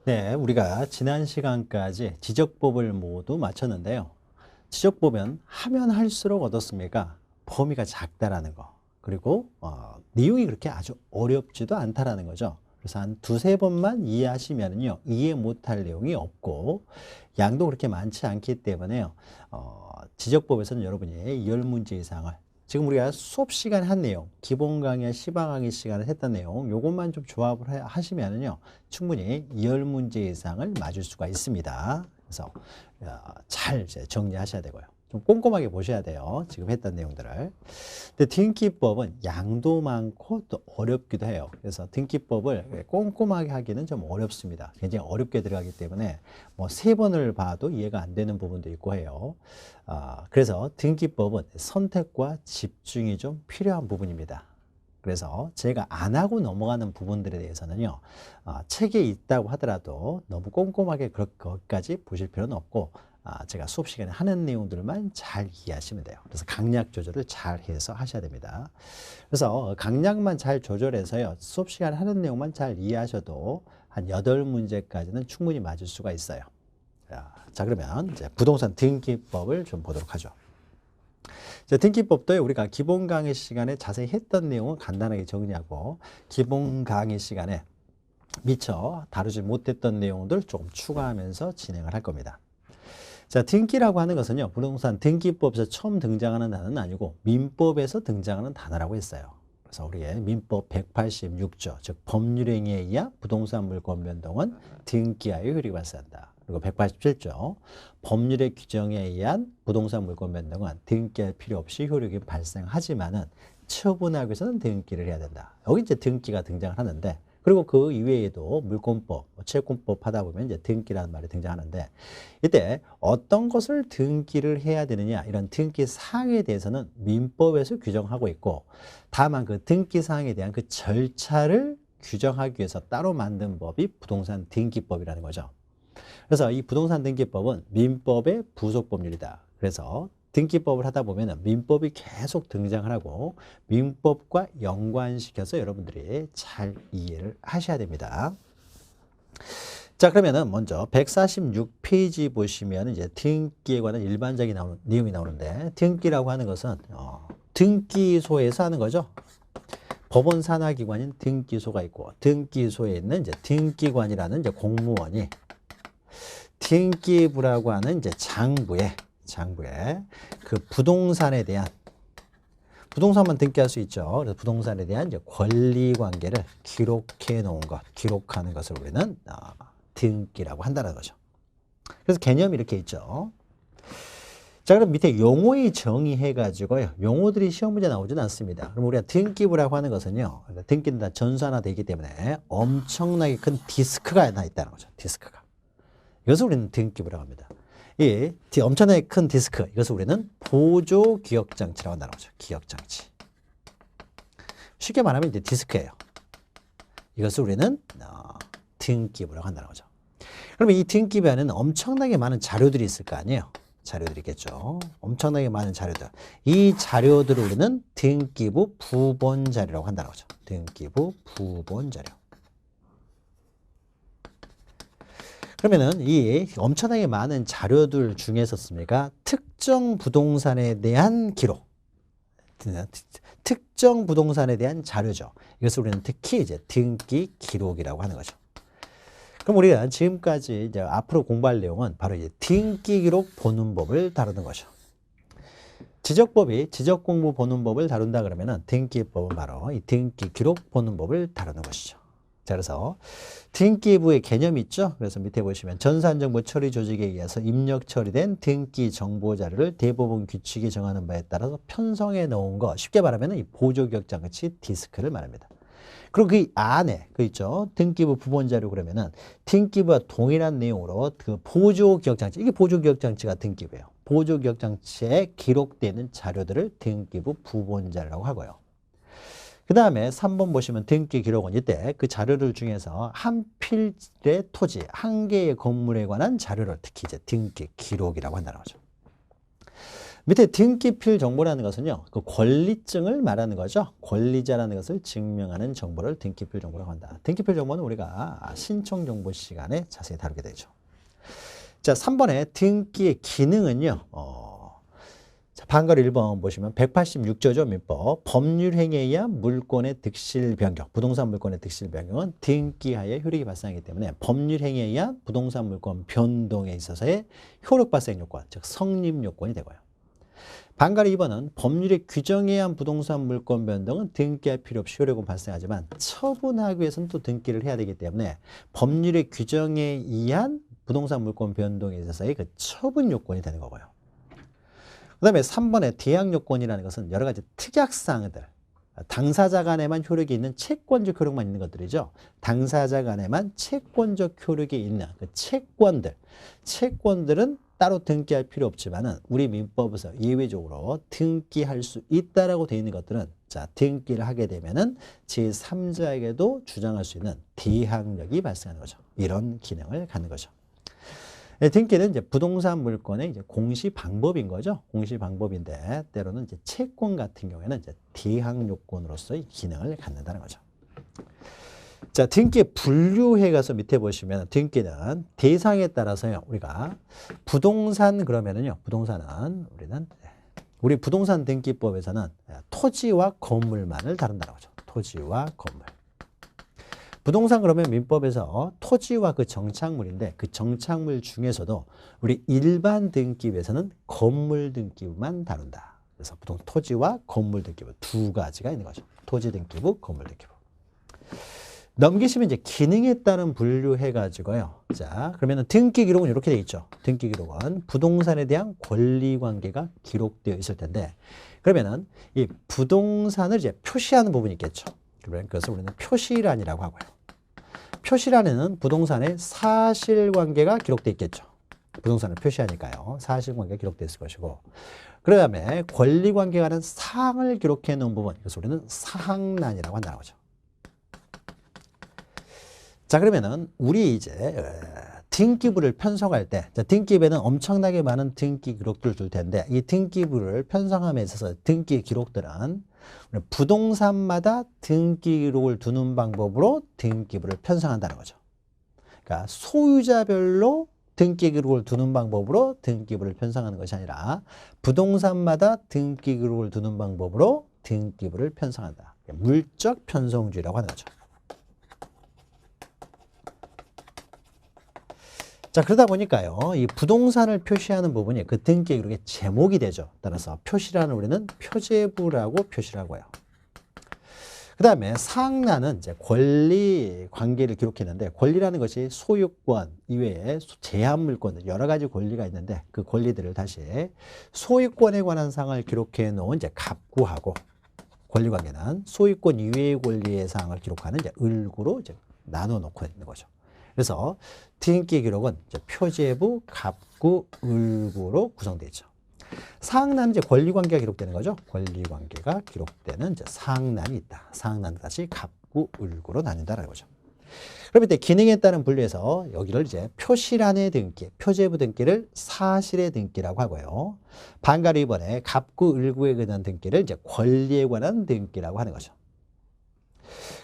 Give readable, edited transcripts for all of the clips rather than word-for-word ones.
네, 우리가 지난 시간까지 지적법을 모두 마쳤는데요. 지적법은 하면 할수록 어떻습니까? 범위가 작다라는 거. 그리고 내용이 그렇게 아주 어렵지도 않다라는 거죠. 그래서 한 두세 번만 이해하시면요. 이해 못할 내용이 없고 양도 그렇게 많지 않기 때문에요. 지적법에서는 여러분이 10문제 이상을 지금 우리가 수업 시간에 한 내용, 기본 강의, 시방 강의 시간에 했던 내용, 요것만 좀 조합을 하시면은요, 충분히 10문제 이상을 맞을 수가 있습니다. 그래서 잘 이제 정리하셔야 되고요. 좀 꼼꼼하게 보셔야 돼요. 지금 했던 내용들을. 근데 등기법은 양도 많고 또 어렵기도 해요. 그래서 등기법을 꼼꼼하게 하기는 좀 어렵습니다. 굉장히 어렵게 들어가기 때문에 뭐 3번을 봐도 이해가 안 되는 부분도 있고 해요. 그래서 등기법은 선택과 집중이 좀 필요한 부분입니다. 그래서 제가 안 하고 넘어가는 부분들에 대해서는요, 책에 있다고 하더라도 너무 꼼꼼하게 그것까지 보실 필요는 없고, 제가 수업 시간에 하는 내용들만 잘 이해하시면 돼요. 그래서 강약 조절을 잘 해서 하셔야 됩니다. 그래서 강약만 잘 조절해서요, 수업 시간에 하는 내용만 잘 이해하셔도 한 8문제까지는 충분히 맞을 수가 있어요. 자, 그러면 이제 부동산 등기법을 좀 보도록 하죠. 등기법도 우리가 기본 강의 시간에 자세히 했던 내용은 간단하게 정리하고, 기본 강의 시간에 미처 다루지 못했던 내용들 조금 추가하면서 진행을 할 겁니다. 자, 등기라고 하는 것은요, 부동산 등기법에서 처음 등장하는 단어는 아니고 민법에서 등장하는 단어라고 했어요. 그래서 우리의 민법 186조, 즉 법률행위에 의한 부동산 물권 변동은 등기하여 효력이 발생한다. 그리고 187조, 법률의 규정에 의한 부동산 물권 변동은 등기할 필요 없이 효력이 발생하지만은 처분하기 위해서는 등기를 해야 된다. 여기 이제 등기가 등장을 하는데, 그리고 그 이외에도 물권법, 채권법 하다 보면 이제 등기라는 말이 등장하는데, 이때 어떤 것을 등기를 해야 되느냐, 이런 등기 사항에 대해서는 민법에서 규정하고 있고, 다만 그 등기 사항에 대한 그 절차를 규정하기 위해서 따로 만든 법이 부동산 등기법이라는 거죠. 그래서 이 부동산 등기법은 민법의 부속 법률이다. 그래서 등기법을 하다 보면 민법이 계속 등장을 하고 민법과 연관시켜서 여러분들이 잘 이해를 하셔야 됩니다. 자, 그러면은 먼저 146페이지 보시면 이제 등기에 관한 일반적인 내용이 나오는데, 등기라고 하는 것은 등기소에서 하는 거죠. 법원 산하기관인 등기소가 있고, 등기소에 있는 이제 등기관이라는 이제 공무원이 등기부라고 하는 이제 장부에 그 부동산에 대한, 부동산만 등기할 수 있죠. 그래서 부동산에 대한 이제 권리 관계를 기록해 놓은 것, 기록하는 것을 우리는 등기라고 한다는 거죠. 그래서 개념이 이렇게 있죠. 자, 그럼 밑에 용어의 정의해 가지고요, 용어들이 시험 문제 나오지는 않습니다. 그럼 우리가 등기부라고 하는 것은요, 등기는 다 전산화 되기 때문에 엄청나게 큰 디스크가 나 있다는 거죠. 디스크가. 이것을 우리는 등기부라고 합니다. 이 엄청나게 큰 디스크, 이것을 우리는 보조 기억장치라고 한다는 거죠. 기억장치. 쉽게 말하면 이제 디스크예요. 이것을 우리는 등기부라고 한다는 거죠. 그러면 이 등기부 안에는 엄청나게 많은 자료들이 있을 거 아니에요. 자료들이 있겠죠. 엄청나게 많은 자료들. 이 자료들을 우리는 등기부 부본 자료라고 한다는 거죠. 등기부 부본 자료. 그러면은 이 엄청나게 많은 자료들 중에서 씁니까? 특정 부동산에 대한 기록. 특정 부동산에 대한 자료죠. 이것을 우리는 특히 이제 등기 기록이라고 하는 거죠. 그럼 우리가 지금까지 이제 앞으로 공부할 내용은 바로 이제 등기 기록 보는 법을 다루는 거죠. 지적법이 지적 공부 보는 법을 다룬다 그러면은 등기법은 바로 이 등기 기록 보는 법을 다루는 것이죠. 자, 그래서 등기부의 개념이 있죠. 그래서 밑에 보시면 전산정보 처리 조직에 의해서 입력 처리된 등기 정보 자료를 대법원 규칙이 정하는 바에 따라서 편성해 놓은 거, 쉽게 말하면 이 보조기억장치 디스크를 말합니다. 그리고 그 안에 그 있죠. 등기부 부본 자료 그러면은 등기부와 동일한 내용으로 그 보조기억장치, 이게 보조기억장치가 등기부예요. 보조기억장치에 기록되는 자료들을 등기부 부본 자료라고 하고요. 그 다음에 3번 보시면 등기 기록은 이때 그 자료들 중에서 한 필의 토지, 한 개의 건물에 관한 자료를 특히 이제 등기 기록이라고 한다는 거죠. 밑에 등기필 정보라는 것은요, 그 권리증을 말하는 거죠. 권리자라는 것을 증명하는 정보를 등기필 정보라고 한다. 등기필 정보는 우리가 신청 정보 시간에 자세히 다루게 되죠. 자, 3번에 등기의 기능은요, 자, 방가로 1번 보시면 186조죠, 민법. 법률행위에 의한 물권의 득실 변경, 부동산 물권의 득실 변경은 등기하에 효력이 발생하기 때문에 법률행위에 의한 부동산 물권 변동에 있어서의 효력 발생 요건, 즉 성립 요건이 되고요. 방가로 2번은 법률의 규정에 의한 부동산 물권 변동은 등기할 필요 없이 효력은 발생하지만 처분하기 위해서는 또 등기를 해야 되기 때문에 법률의 규정에 의한 부동산 물권 변동에 있어서의 그 처분 요건이 되는 거고요. 그 다음에 3번의 대항 요건이라는 것은 여러 가지 특약사항들, 당사자 간에만 효력이 있는 채권적 효력만 있는 것들이죠. 당사자 간에만 채권적 효력이 있는 그 채권들은 따로 등기할 필요 없지만은 우리 민법에서 예외적으로 등기할 수 있다라고 되어 있는 것들은 자, 등기를 하게 되면은 제3자에게도 주장할 수 있는 대항력이 발생하는 거죠. 이런 기능을 갖는 거죠. 등기는 이제 부동산 물권의 이제 공시 방법인 거죠. 공시 방법인데 때로는 이제 채권 같은 경우에는 이제 대항 요건으로서의 기능을 갖는다는 거죠. 자, 등기 분류해 가서 밑에 보시면 등기는 대상에 따라서요. 우리가 부동산 그러면은요. 부동산은 우리 부동산 등기법에서는 토지와 건물만을 다룬다는 거죠. 토지와 건물. 부동산 그러면 민법에서 토지와 그 정착물인데 그 정착물 중에서도 우리 일반 등기부에서는 건물 등기부만 다룬다. 그래서 토지와 건물 등기부 두 가지가 있는 거죠. 토지 등기부, 건물 등기부. 넘기시면 이제 기능에 따른 분류해 가지고요. 자, 그러면은 등기 기록은 이렇게 돼 있죠. 등기 기록은 부동산에 대한 권리 관계가 기록되어 있을 텐데 그러면은 이 부동산을 이제 표시하는 부분이 있겠죠. 그래서 우리는 표시란이라고 하고요. 표시란에는 부동산의 사실관계가 기록되어 있겠죠. 부동산을 표시하니까요. 사실관계가 기록되어 있을 것이고 그 다음에 권리관계가 하는 사항을 기록해 놓은 부분 그래서 우리는 사항란이라고 한다는 거죠. 자, 그러면은 우리 이제 등기부를 편성할 때 등기부에는 엄청나게 많은 등기 기록들을 줄 텐데 이 등기부를 편성함에 있어서 등기 기록들은 부동산마다 등기 기록을 두는 방법으로 등기부를 편성한다는 거죠. 그러니까 소유자별로 등기 기록을 두는 방법으로 등기부를 편성하는 것이 아니라 부동산마다 등기 기록을 두는 방법으로 등기부를 편성한다. 물적 편성주의라고 하는 거죠. 자, 그러다 보니까요, 이 부동산을 표시하는 부분이 그 등기 기록의 제목이 되죠. 따라서 표시란을 우리는 표제부라고 표시를 하고요. 그 다음에 사항란은 이제 권리 관계를 기록했는데 권리라는 것이 소유권 이외에 제한 물권 여러 가지 권리가 있는데 그 권리들을 다시 소유권에 관한 사항을 기록해 놓은 이제 갑구하고 권리 관계는 소유권 이외의 권리의 사항을 기록하는 이제 을구로 이제 나눠 놓고 있는 거죠. 그래서 등기 기록은 이제 표제부, 갑구, 을구로 구성되어 있죠. 사항란은 이제 권리관계가 기록되는 거죠. 권리관계가 기록되는 이제 사항란이 있다. 사항란은 다시 갑구, 을구로 나뉜다는 거죠. 그럼 이때 기능에 따른 분류해서 여기를 이제 표시란의 등기, 표제부 등기를 사실의 등기라고 하고요. 방가로 2번에 갑구, 을구에 관한 등기를 이제 권리에 관한 등기라고 하는 거죠.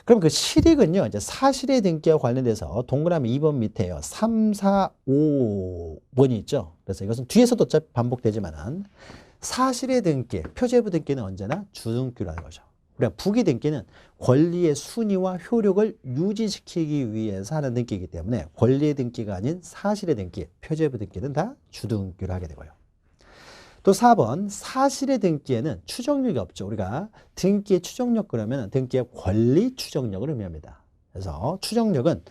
그럼 그 실익은요, 이제 사실의 등기와 관련돼서 동그라미 2번 밑에요. 3, 4, 5번이 있죠. 그래서 이것은 뒤에서도 어차피 반복되지만은 사실의 등기, 표제부 등기는 언제나 주등기로 하는 거죠. 우리가 부기 등기는 권리의 순위와 효력을 유지시키기 위해서 하는 등기이기 때문에 권리의 등기가 아닌 사실의 등기, 표제부 등기는 다 주등기로 하게 되고요. 또 4번 사실의 등기에는 추정력이 없죠. 우리가 등기의 추정력 그러면 등기의 권리 추정력을 의미합니다. 그래서 추정력은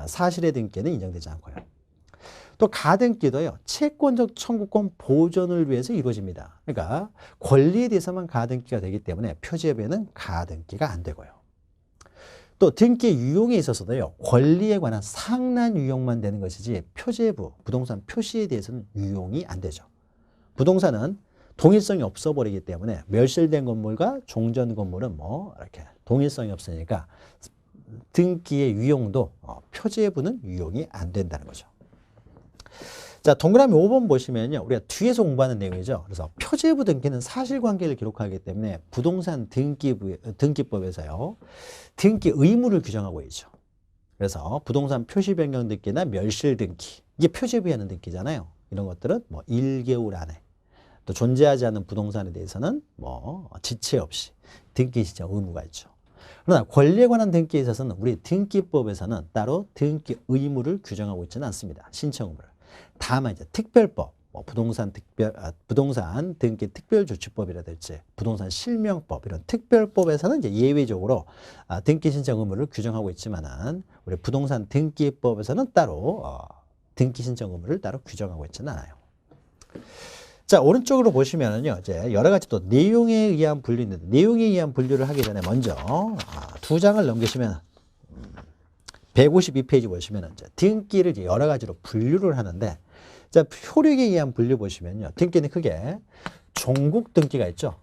사실의 등기에는 인정되지 않고요. 또 가등기도요. 채권적 청구권 보존을 위해서 이루어집니다. 그러니까 권리에 대해서만 가등기가 되기 때문에 표제부에는 가등기가 안 되고요. 또 등기 유용에 있어서도요. 권리에 관한 상난 유용만 되는 것이지 표제부, 부동산 표시에 대해서는 유용이 안 되죠. 부동산은 동일성이 없어버리기 때문에 멸실된 건물과 종전 건물은 뭐 이렇게 동일성이 없으니까 등기의 유용도 표제부는 유용이 안 된다는 거죠. 자, 동그라미 5번 보시면요. 우리가 뒤에서 공부하는 내용이죠. 그래서 표제부 등기는 사실관계를 기록하기 때문에 부동산 등기법에서요. 등기 의무를 규정하고 있죠. 그래서 부동산 표시 변경 등기나 멸실 등기. 이게 표제부에 하는 등기잖아요. 이런 것들은 뭐 1개월 안에 또 존재하지 않는 부동산에 대해서는 뭐 지체 없이 등기 신청 의무가 있죠. 그러나 권리에 관한 등기에 있어서는 우리 등기법에서는 따로 등기 의무를 규정하고 있지는 않습니다. 신청 의무를. 다만 이제 특별법, 뭐 부동산 등기 특별조치법이라든지 부동산 실명법 이런 특별법에서는 이제 예외적으로 등기 신청 의무를 규정하고 있지만은 우리 부동산 등기법에서는 따로 등기 신청 의무를 따로 규정하고 있지는 않아요. 자, 오른쪽으로 보시면은요, 이제 여러 가지 또 내용에 의한 분류인데, 내용에 의한 분류를 하기 전에 먼저, 두 장을 넘기시면, 152페이지 보시면은, 이제 등기를 이제 여러 가지로 분류를 하는데, 자, 효력에 의한 분류 보시면요, 등기는 크게 종국 등기가 있죠.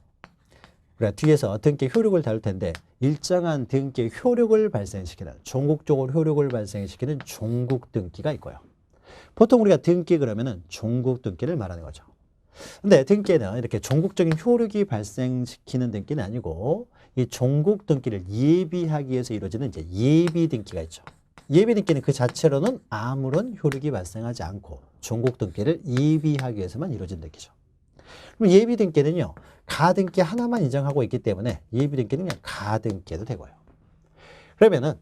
그러니까 뒤에서 등기 효력을 다룰 텐데, 일정한 등기 효력을 발생시키는, 종국적으로 효력을 발생시키는 종국 등기가 있고요. 보통 우리가 등기 그러면은 종국 등기를 말하는 거죠. 근데 등기는 이렇게 종국적인 효력이 발생시키는 등기는 아니고 이 종국 등기를 예비하기 위해서 이루어지는 이제 예비 등기가 있죠. 예비 등기는 그 자체로는 아무런 효력이 발생하지 않고 종국 등기를 예비하기 위해서만 이루어진 등기죠. 그럼 예비 등기는요, 가등기 하나만 인정하고 있기 때문에 예비 등기는 그냥 가등기도 되고요. 그러면은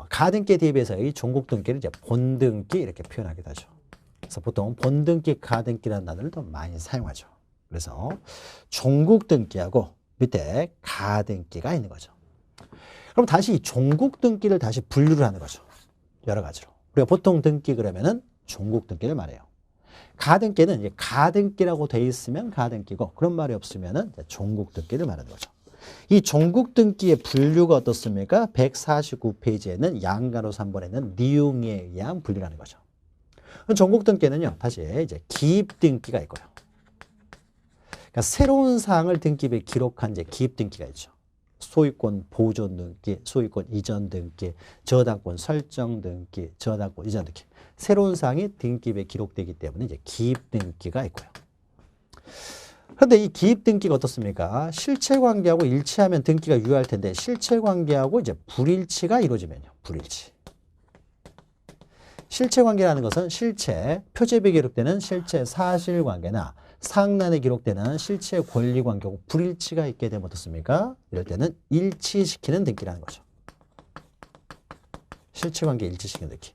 가등기에 대비해서 이 종국 등기를 이제 본등기 이렇게 표현하기도 하죠. 그래서 보통 본등기, 가등기라는 단어를 더 많이 사용하죠. 그래서 종국 등기하고 밑에 가등기가 있는 거죠. 그럼 다시 이 종국 등기를 다시 분류를 하는 거죠. 여러 가지로. 우리가 보통 등기 그러면은 종국 등기를 말해요. 가등기는 이제 가등기라고 돼 있으면 가등기고 그런 말이 없으면은 종국 등기를 말하는 거죠. 이 종국 등기의 분류가 어떻습니까? 149페이지에는 양가로 3번에 있는 내용에 의한 분류라는 거죠. 종국 등기는요, 다시 이제 기입 등기가 있고요. 그러니까 새로운 사항을 등기부에 기록한 이제 기입 등기가 있죠. 소유권 보존 등기, 소유권 이전 등기, 저당권 설정 등기, 저당권 이전 등기. 새로운 사항이 등기부에 기록되기 때문에 이제 기입 등기가 있고요. 그런데 이 기입 등기가 어떻습니까? 실체 관계하고 일치하면 등기가 유효할 텐데 실체 관계하고 이제 불일치가 이루어지면요, 불일치. 실체 관계라는 것은 실체, 표제부에 기록되는 실체 사실관계나 상란에 기록되는 실체 권리관계하고 불일치가 있게 되면 어떻습니까? 이럴 때는 일치시키는 등기라는 거죠. 실체관계 일치시키는 등기.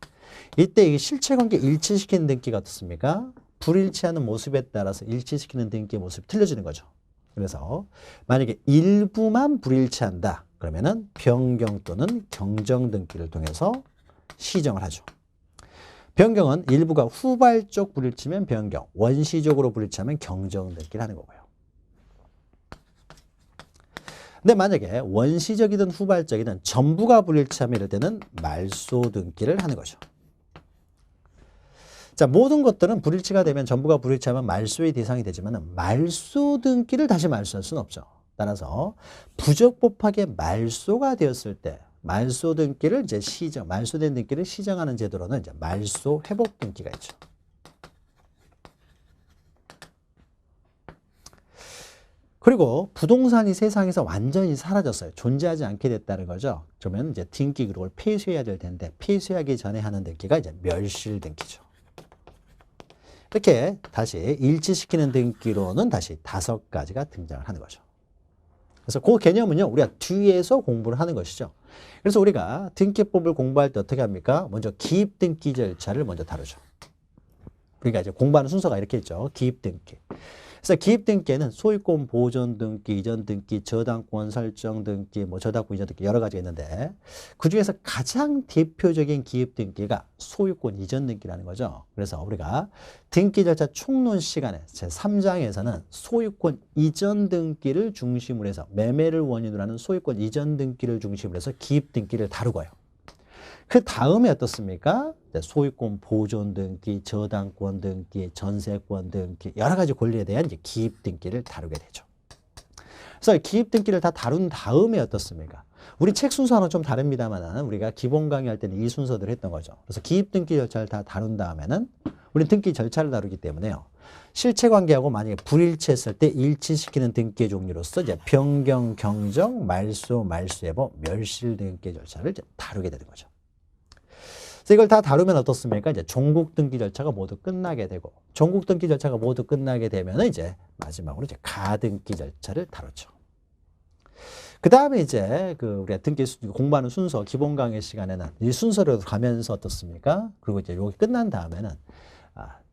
이때 이 실체관계 일치시키는 등기가 어떻습니까? 불일치하는 모습에 따라서 일치시키는 등기의 모습이 틀려지는 거죠. 그래서 만약에 일부만 불일치한다. 그러면은 변경 또는 경정 등기를 통해서 시정을 하죠. 변경은 일부가 후발적 불일치면 변경, 원시적으로 불일치하면 경정 등기를 하는 거고요. 근데 만약에 원시적이든 후발적이든 전부가 불일치하면 이럴 때는 말소 등기를 하는 거죠. 자, 모든 것들은 불일치가 되면 전부가 불일치하면 말소의 대상이 되지만 말소 등기를 다시 말소할 수는 없죠. 따라서 부적법하게 말소가 되었을 때 말소 등기를 이제 말소된 등기를 시정하는 제도로는 이제 말소 회복 등기가 있죠. 그리고 부동산이 세상에서 완전히 사라졌어요. 존재하지 않게 됐다는 거죠. 그러면 이제 등기 기록을 폐쇄해야 될 텐데 폐쇄하기 전에 하는 등기가 이제 멸실 등기죠. 이렇게 다시 일치시키는 등기로는 다시 5가지가 등장을 하는 거죠. 그래서 그 개념은요, 우리가 뒤에서 공부를 하는 것이죠. 그래서 우리가 등기법을 공부할 때 어떻게 합니까? 먼저 기입 등기 절차를 먼저 다루죠. 그러니까 이제 공부하는 순서가 이렇게 있죠. 기입 등기. 그래서 기입 등기에는 소유권 보존 등기, 이전 등기, 저당권 설정 등기, 뭐 저당권 이전 등기 여러 가지가 있는데 그 중에서 가장 대표적인 기입 등기가 소유권 이전 등기라는 거죠. 그래서 우리가 등기 절차 총론 시간에 제3장에서는 소유권 이전 등기를 중심으로 해서 매매를 원인으로 하는 소유권 이전 등기를 중심으로 해서 기입 등기를 다루고요. 그 다음에 어떻습니까? 소유권 보존 등기, 저당권 등기, 전세권 등기 여러 가지 권리에 대한 이제 기입 등기를 다루게 되죠. 그래서 기입 등기를 다 다룬 다음에 어떻습니까? 우리 책 순서는 좀 다릅니다만 우리가 기본 강의할 때는 이 순서대로 했던 거죠. 그래서 기입 등기 절차를 다 다룬 다음에는 우리는 등기 절차를 다루기 때문에요. 실체 관계하고 만약에 불일치했을 때 일치시키는 등기의 종류로서 이제 변경, 경정, 말소, 말소예보, 멸실 등기 절차를 이제 다루게 되는 거죠. 그래서 이걸 다 다루면 어떻습니까? 이제 종국 등기 절차가 모두 끝나게 되고, 종국 등기 절차가 모두 끝나게 되면 이제 마지막으로 이제 가등기 절차를 다루죠. 그 다음에 이제 우리가 등기 공부하는 순서, 기본 강의 시간에는 이 순서로 가면서 어떻습니까? 그리고 이제 여기 끝난 다음에는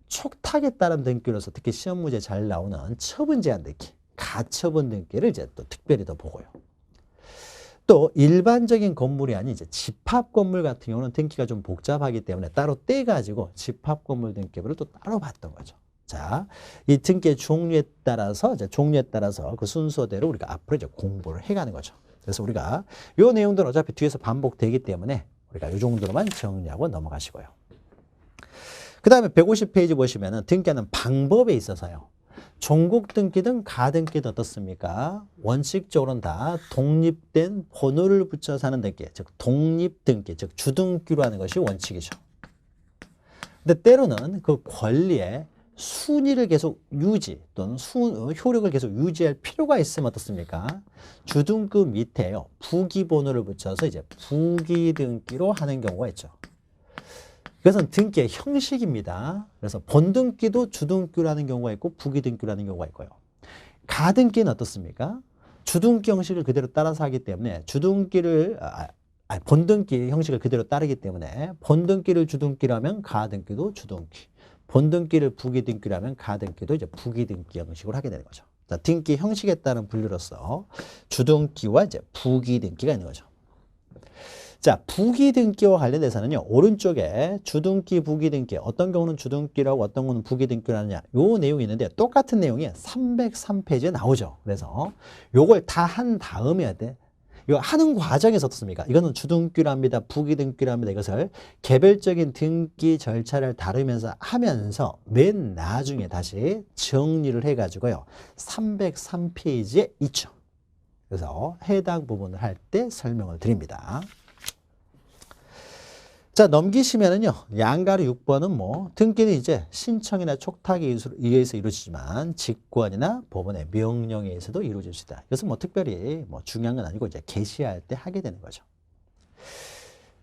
촉탁에 따른 등기로서 특히 시험 문제 잘 나오는 처분 제한 등기, 가처분 등기를 이제 또 특별히 더 보고요. 또 일반적인 건물이 아닌 이제 집합 건물 같은 경우는 등기가 좀 복잡하기 때문에 따로 떼가지고 집합 건물 등기부를 또 따로 봤던 거죠. 자, 이 등기의 종류에 따라서 그 순서대로 우리가 앞으로 이제 공부를 해가는 거죠. 그래서 우리가 요 내용들은 어차피 뒤에서 반복되기 때문에 우리가 요 정도로만 정리하고 넘어가시고요. 그 다음에 150페이지 보시면은 등기하는 방법에 있어서요. 종국 등기든 가등기든 어떻습니까? 원칙적으로는 다 독립된 번호를 붙여서 하는 등기, 즉 독립 등기, 즉 주등기로 하는 것이 원칙이죠. 근데 때로는 그 권리의 순위를 계속 유지 또는 효력을 계속 유지할 필요가 있으면 어떻습니까? 주등급 밑에요. 부기 번호를 붙여서 이제 부기 등기로 하는 경우가 있죠. 그것은 등기의 형식입니다. 그래서 본등기도 주등기라는 경우가 있고 부기등기라는 경우가 있고요. 가등기는 어떻습니까? 주등기 형식을 그대로 따라서 하기 때문에 본등기 형식을 그대로 따르기 때문에 본등기를 주등기라면 가등기도 주등기, 본등기를 부기등기라면 가등기도 이제 부기등기 형식으로 하게 되는 거죠. 자, 등기 형식에 따른 분류로서 주등기와 이제 부기등기가 있는 거죠. 자, 부기등기와 관련돼서는요, 오른쪽에 주등기, 부기등기, 어떤 경우는 주등기라고 어떤 경우는 부기등기를 하느냐, 요 내용이 있는데 똑같은 내용이 303페이지에 나오죠. 그래서 요걸 다 한 다음에 이거 하는 과정에서 어떻습니까? 이거는 주등기로 합니다. 부기등기로 합니다. 이것을 개별적인 등기 절차를 다루면서 하면서 맨 나중에 다시 정리를 해가지고요, 303페이지에 있죠. 그래서 해당 부분을 할 때 설명을 드립니다. 자, 넘기시면은요, 양가로 6번은 뭐, 등기는 이제 신청이나 촉탁에 의해서 이루어지지만, 직권이나 법원의 명령에 의해서도 이루어질 수 있다. 이것은 뭐 특별히 뭐 중요한 건 아니고, 이제 개시할 때 하게 되는 거죠.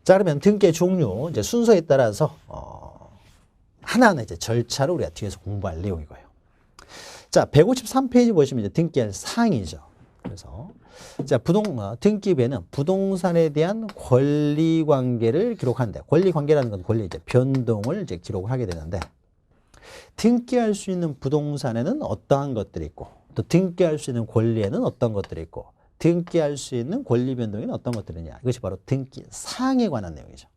자, 그러면 등기의 종류, 이제 순서에 따라서, 하나하나 이제 절차를 우리가 뒤에서 공부할 내용이고요. 자, 153페이지 보시면 이제 등기할 사항이죠. 그래서 자, 등기부에는 부동산에 대한 권리 관계를 기록하는데, 권리 관계라는 건 권리 이제 변동을 이제 기록을 하게 되는데, 등기할 수 있는 부동산에는 어떠한 것들이 있고, 또 등기할 수 있는 권리에는 어떤 것들이 있고, 등기할 수 있는 권리 변동에는 어떤 것들이 있냐, 이것이 바로 등기 사항에 관한 내용이죠.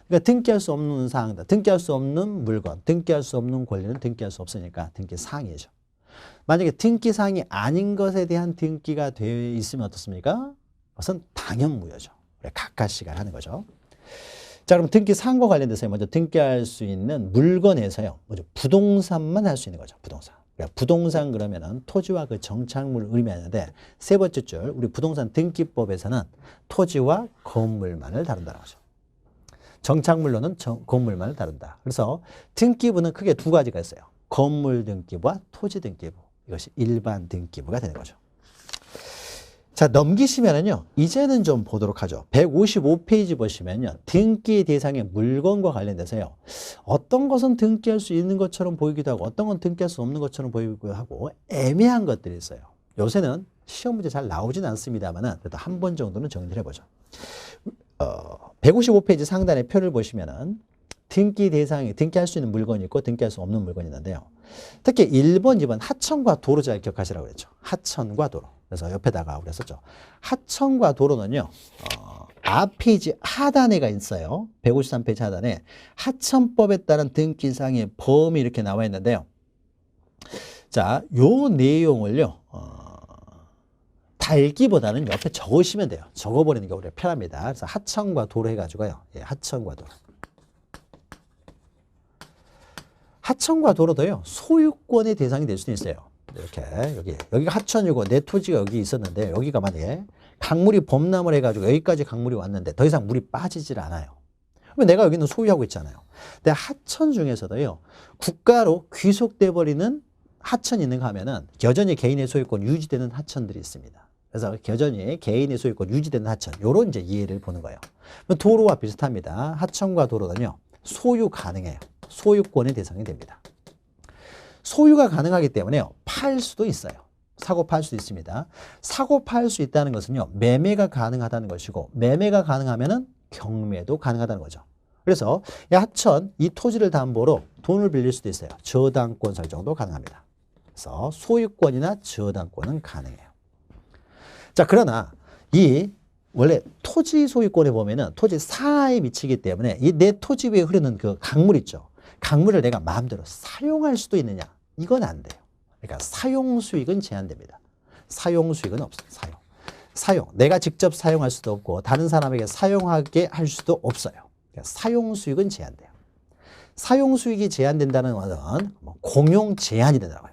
그러니까 등기할 수 없는 사항이다. 등기할 수 없는 물건, 등기할 수 없는 권리는 등기할 수 없으니까 등기 사항이죠. 만약에 등기사항이 아닌 것에 대한 등기가 되어 있으면 어떻습니까? 그것은 당연무효죠. 각각 시간 하는 거죠. 자, 그럼 등기사항과 관련돼서 먼저 등기할 수 있는 물건에서요, 먼저 부동산만 할 수 있는 거죠. 부동산. 그러니까 부동산 그러면은 토지와 그 정착물을 의미하는데, 세 번째 줄, 우리 부동산 등기법에서는 토지와 건물만을 다룬다는 거죠. 정착물로는 건물만을 다룬다. 그래서 등기부는 크게 두 가지가 있어요. 건물 등기부와 토지 등기부. 이것이 일반 등기부가 되는 거죠. 자, 넘기시면은요, 이제는 좀 보도록 하죠. 155페이지 보시면요, 등기 대상의 물건과 관련돼서요, 어떤 것은 등기할 수 있는 것처럼 보이기도 하고, 어떤 건 등기할 수 없는 것처럼 보이기도 하고, 애매한 것들이 있어요. 요새는 시험 문제 잘 나오진 않습니다만은, 그래도 한 번 정도는 정리를 해보죠. 155페이지 상단의 표를 보시면은, 등기 대상이, 등기할 수 있는 물건이 있고 등기할 수 없는 물건이 있는데요. 특히 1번, 2번 하천과 도로 잘 기억하시라고 그랬죠. 하천과 도로. 그래서 옆에다가 우리가 썼죠. 하천과 도로는요, 앞페이지 하단에가 있어요. 153페이지 하단에 하천법에 따른 등기사항의 범위 이렇게 나와 있는데요. 자, 요 내용을요, 달기보다는 옆에 적으시면 돼요. 적어버리는 게 우리가 편합니다. 그래서 하천과 도로 해가지고요. 예, 하천과 도로. 하천과 도로도요, 소유권의 대상이 될 수도 있어요. 이렇게, 여기가 하천이고 내 토지가 여기 있었는데, 여기가 만약에 강물이 범람을 해가지고 여기까지 강물이 왔는데 더 이상 물이 빠지질 않아요. 그러면 내가 여기는 소유하고 있잖아요. 근데 하천 중에서도요, 국가로 귀속돼 버리는 하천이 있는가 하면은 여전히 개인의 소유권 유지되는 하천들이 있습니다. 그래서 여전히 개인의 소유권 유지되는 하천, 요런 이제 이해를 보는 거예요. 도로와 비슷합니다. 하천과 도로는요, 소유 가능해요. 소유권의 대상이 됩니다. 소유가 가능하기 때문에요, 팔 수도 있어요. 사고 팔 수도 있습니다. 사고 팔 수 있다는 것은요, 매매가 가능하다는 것이고, 매매가 가능하면은 경매도 가능하다는 거죠. 그래서 이 하천, 이 토지를 담보로 돈을 빌릴 수도 있어요. 저당권 설정도 가능합니다. 그래서 소유권이나 저당권은 가능해요. 자, 그러나 이 원래 토지 소유권에 보면은 토지 사에 미치기 때문에 이 내 토지 위에 흐르는 그 강물 있죠. 강물을 내가 마음대로 사용할 수도 있느냐? 이건 안 돼요. 그러니까 사용 수익은 제한됩니다. 사용 수익은 없어요. 사용. 내가 직접 사용할 수도 없고 다른 사람에게 사용하게 할 수도 없어요. 그러니까 사용 수익은 제한돼요. 사용 수익이 제한된다는 것은 공용 제한이 된다고요.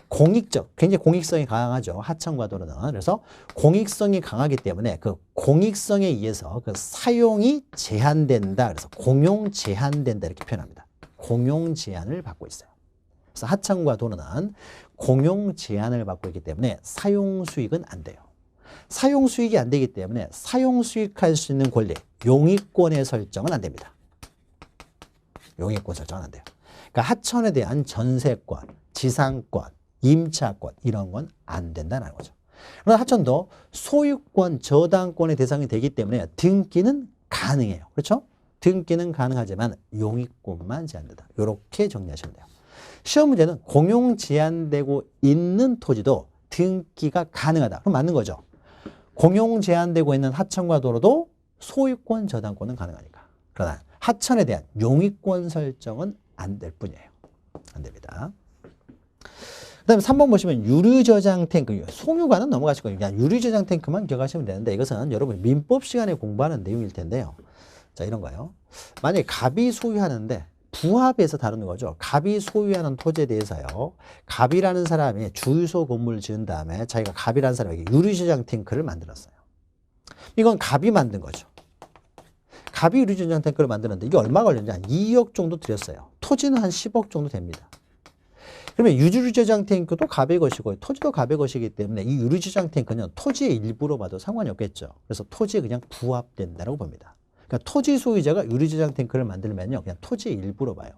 공익적, 굉장히 공익성이 강하죠. 하천과 도로는. 그래서 공익성이 강하기 때문에 그 공익성에 의해서 그 사용이 제한된다. 그래서 공용 제한된다 이렇게 표현합니다. 공용 제한을 받고 있어요. 그래서 하천과 도로는 공용 제한을 받고 있기 때문에 사용 수익은 안 돼요. 사용 수익이 안 되기 때문에 사용 수익할 수 있는 권리, 용익권의 설정은 안 됩니다. 용익권 설정은 안 돼요. 그러니까 하천에 대한 전세권, 지상권, 임차권 이런 건 안 된다는 거죠. 그러나 하천도 소유권, 저당권의 대상이 되기 때문에 등기는 가능해요. 그렇죠? 등기는 가능하지만 용익권만 제한된다. 이렇게 정리하시면 돼요. 시험 문제는 공용 제한되고 있는 토지도 등기가 가능하다. 그럼 맞는 거죠. 공용 제한되고 있는 하천과 도로도 소유권, 저당권은 가능하니까. 그러나 하천에 대한 용익권 설정은 안 될 뿐이에요. 안 됩니다. 그 다음에 3번 보시면 유류저장 탱크, 송유관은 넘어가실 거예요. 그냥 유류저장 탱크만 기억하시면 되는데 이것은 여러분 민법 시간에 공부하는 내용일 텐데요. 자, 이런 거요. 만약에 갑이 소유하는데 부합해서 다루는 거죠. 갑이 소유하는 토지에 대해서요. 갑이라는 사람이 주유소 건물을 지은 다음에 자기가 갑이라는 사람에게 유류저장 탱크를 만들었어요. 이건 갑이 만든 거죠. 갑이 유류저장 탱크를 만드는데 이게 얼마 걸렸냐? 한 2억 정도 들였어요. 토지는 한 10억 정도 됩니다. 그러면 유류저장 탱크도 갑의 것이고 토지도 갑의 것이기 때문에 이 유류저장 탱크는 토지의 일부로 봐도 상관이 없겠죠. 그래서 토지에 그냥 부합된다고 봅니다. 그러니까 토지 소유자가 유류저장 탱크를 만들면요, 그냥 토지의 일부로 봐요.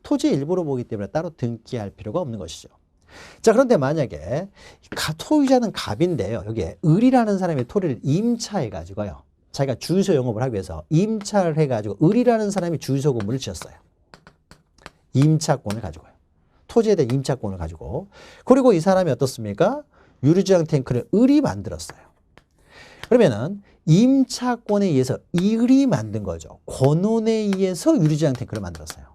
토지의 일부로 보기 때문에 따로 등기할 필요가 없는 것이죠. 자, 그런데 만약에 소유자는 갑인데요, 여기에 을이라는 사람이 토지를 임차해가지고요, 자기가 주유소 영업을 하기 위해서 임차를 해가지고 을이라는 사람이 주유소 건물을 지었어요. 임차권을 가지고요. 토지에 대한 임차권을 가지고. 그리고 이 사람이 어떻습니까? 유류저장 탱크를 을이 만들었어요. 그러면은 임차권에 의해서 을이 만든 거죠. 권원에 의해서 유류저장 탱크를 만들었어요.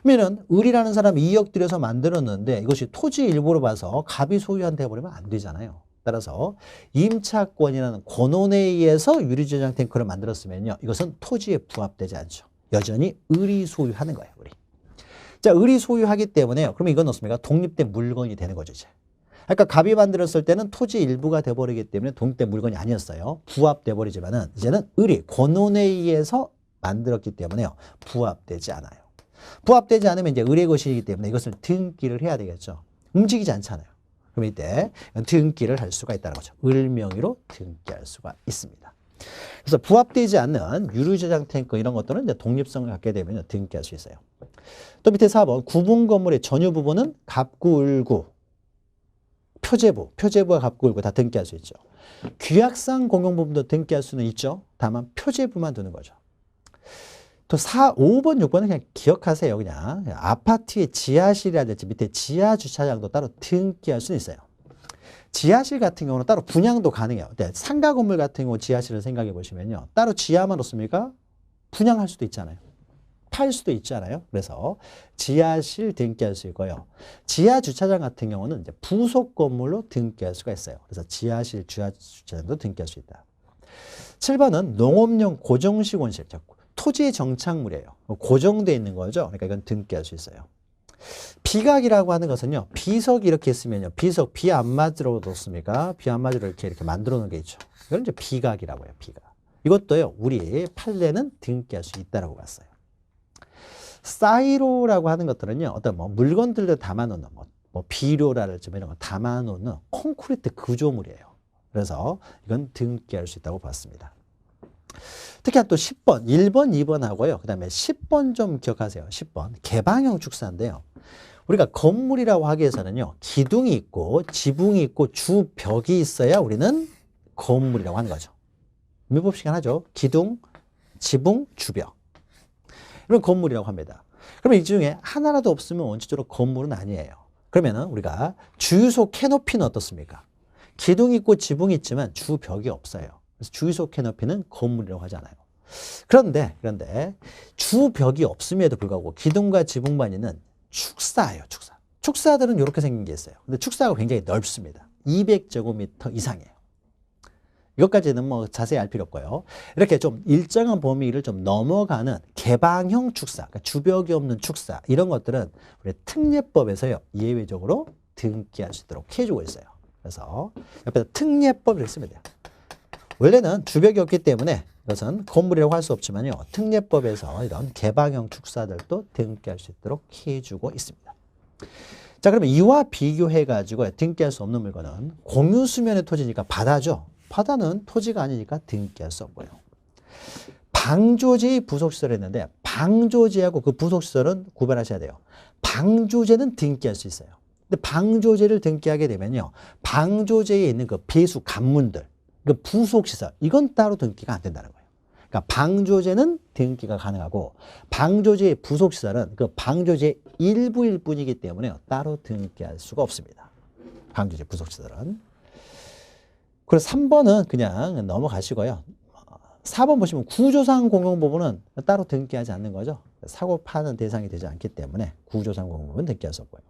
그러면은 을이라는 사람이 2억 들여서 만들었는데 이것이 토지 일부로 봐서 갑이 소유한테 해버리면 안 되잖아요. 따라서 임차권이라는 권원에 의해서 유류저장 탱크를 만들었으면요, 이것은 토지에 부합되지 않죠. 여전히 을이 소유하는 거예요. 을이. 자, 을이 소유하기 때문에요. 그러면 이건 어떻습니까? 독립된 물건이 되는 거죠, 이제. 그러니까 갑이 만들었을 때는 토지 일부가 돼버리기 때문에 독립된 물건이 아니었어요. 부합돼 버리지만은 이제는 을이 권원에 의해서 만들었기 때문에요, 부합되지 않아요. 부합되지 않으면 이제 을의 것이기 때문에 이것을 등기를 해야 되겠죠. 움직이지 않잖아요. 그럼 이때 등기를 할 수가 있다는 거죠. 을 명의로 등기할 수가 있습니다. 그래서 부합되지 않는 유류저장 탱크 이런 것들은 이제 독립성을 갖게 되면 등기할 수 있어요. 또 밑에 4번 구분 건물의 전유 부분은 갑구, 을구, 표제부와 갑구, 을구 다 등기할 수 있죠. 규약상 공용 부분도 등기할 수는 있죠. 다만 표제부만 두는 거죠. 또 5번, 6번은 그냥 기억하세요. 그냥 아파트의 지하실이라든지 밑에 지하 주차장도 따로 등기할 수는 있어요. 지하실 같은 경우는 따로 분양도 가능해요. 상가 건물 같은 경우 지하실을 생각해 보시면요, 따로 지하만 없습니까? 분양할 수도 있잖아요. 팔 수도 있잖아요. 그래서 지하실 등기할 수 있고요. 지하 주차장 같은 경우는 이제 부속 건물로 등기할 수가 있어요. 그래서 지하실, 주차장도 등기할 수 있다. 7번은 농업용 고정식 원실, 토지의 정착물이에요. 고정되어 있는 거죠. 그러니까 이건 등기할 수 있어요. 비각이라고 하는 것은요, 비석이 이렇게 있으면요, 비석, 비 안 맞으러 뒀습니까? 비 안 맞으러 이렇게 만들어 놓은 게 있죠. 이건 이제 비각이라고 해요, 비각. 이것도요, 우리 판례는 등기할 수 있다라고 봤어요. 사이로라고 하는 것들은요, 어떤 뭐 물건들을 담아놓는, 뭐 비료라든지 이런 거 담아놓는 콘크리트 구조물이에요. 그래서 이건 등기할 수 있다고 봤습니다. 특히 또 10번, 1번, 2번 하고요. 그 다음에 10번 좀 기억하세요. 10번. 개방형 축사인데요. 우리가 건물이라고 하기 위해서는요, 기둥이 있고 지붕이 있고 주벽이 있어야 우리는 건물이라고 하는 거죠. 밀법 시간 하죠. 기둥, 지붕, 주벽. 이런 건물이라고 합니다. 그러면 이 중에 하나라도 없으면 원칙적으로 건물은 아니에요. 그러면은 우리가 주유소 캐노피는 어떻습니까? 기둥이 있고 지붕이 있지만 주벽이 없어요. 그래서 주유소 캐노피는 건물이라고 하잖아요. 그런데 주벽이 없음에도 불구하고 기둥과 지붕만 있는 축사예요, 축사. 축사들은 이렇게 생긴 게 있어요. 근데 축사가 굉장히 넓습니다. 200제곱미터 이상이에요. 이것까지는 뭐 자세히 알 필요 없고요. 이렇게 좀 일정한 범위를 좀 넘어가는 개방형 축사, 그러니까 주벽이 없는 축사, 이런 것들은 우리 특례법에서요, 예외적으로 등기할 수 있도록 해주고 있어요. 그래서 옆에서 특례법을 쓰면 돼요. 원래는 주벽이 없기 때문에 이것은 건물이라고 할 수 없지만요, 특례법에서 이런 개방형 축사들도 등기할 수 있도록 해주고 있습니다. 자, 그러면 이와 비교해가지고 등기할 수 없는 물건은 공유수면의 토지니까 바다죠. 바다는 토지가 아니니까 등기할 수 없고요. 방조제의 부속시설을 했는데 방조제하고 그 부속시설은 구별하셔야 돼요. 방조제는 등기할 수 있어요. 근데 방조제를 등기하게 되면요, 방조제에 있는 그 배수 관문들, 그 부속시설, 이건 따로 등기가 안 된다는 거예요. 그러니까 방조제는 등기가 가능하고 방조제의 부속시설은 그 방조제의 일부일 뿐이기 때문에 따로 등기할 수가 없습니다. 방조제 부속시설은. 그래서 3번은 그냥 넘어가시고요. 4번 보시면 구조상 공용부분은 따로 등기하지 않는 거죠. 사고 파는 대상이 되지 않기 때문에 구조상 공용부분은 등기할 수 없고요.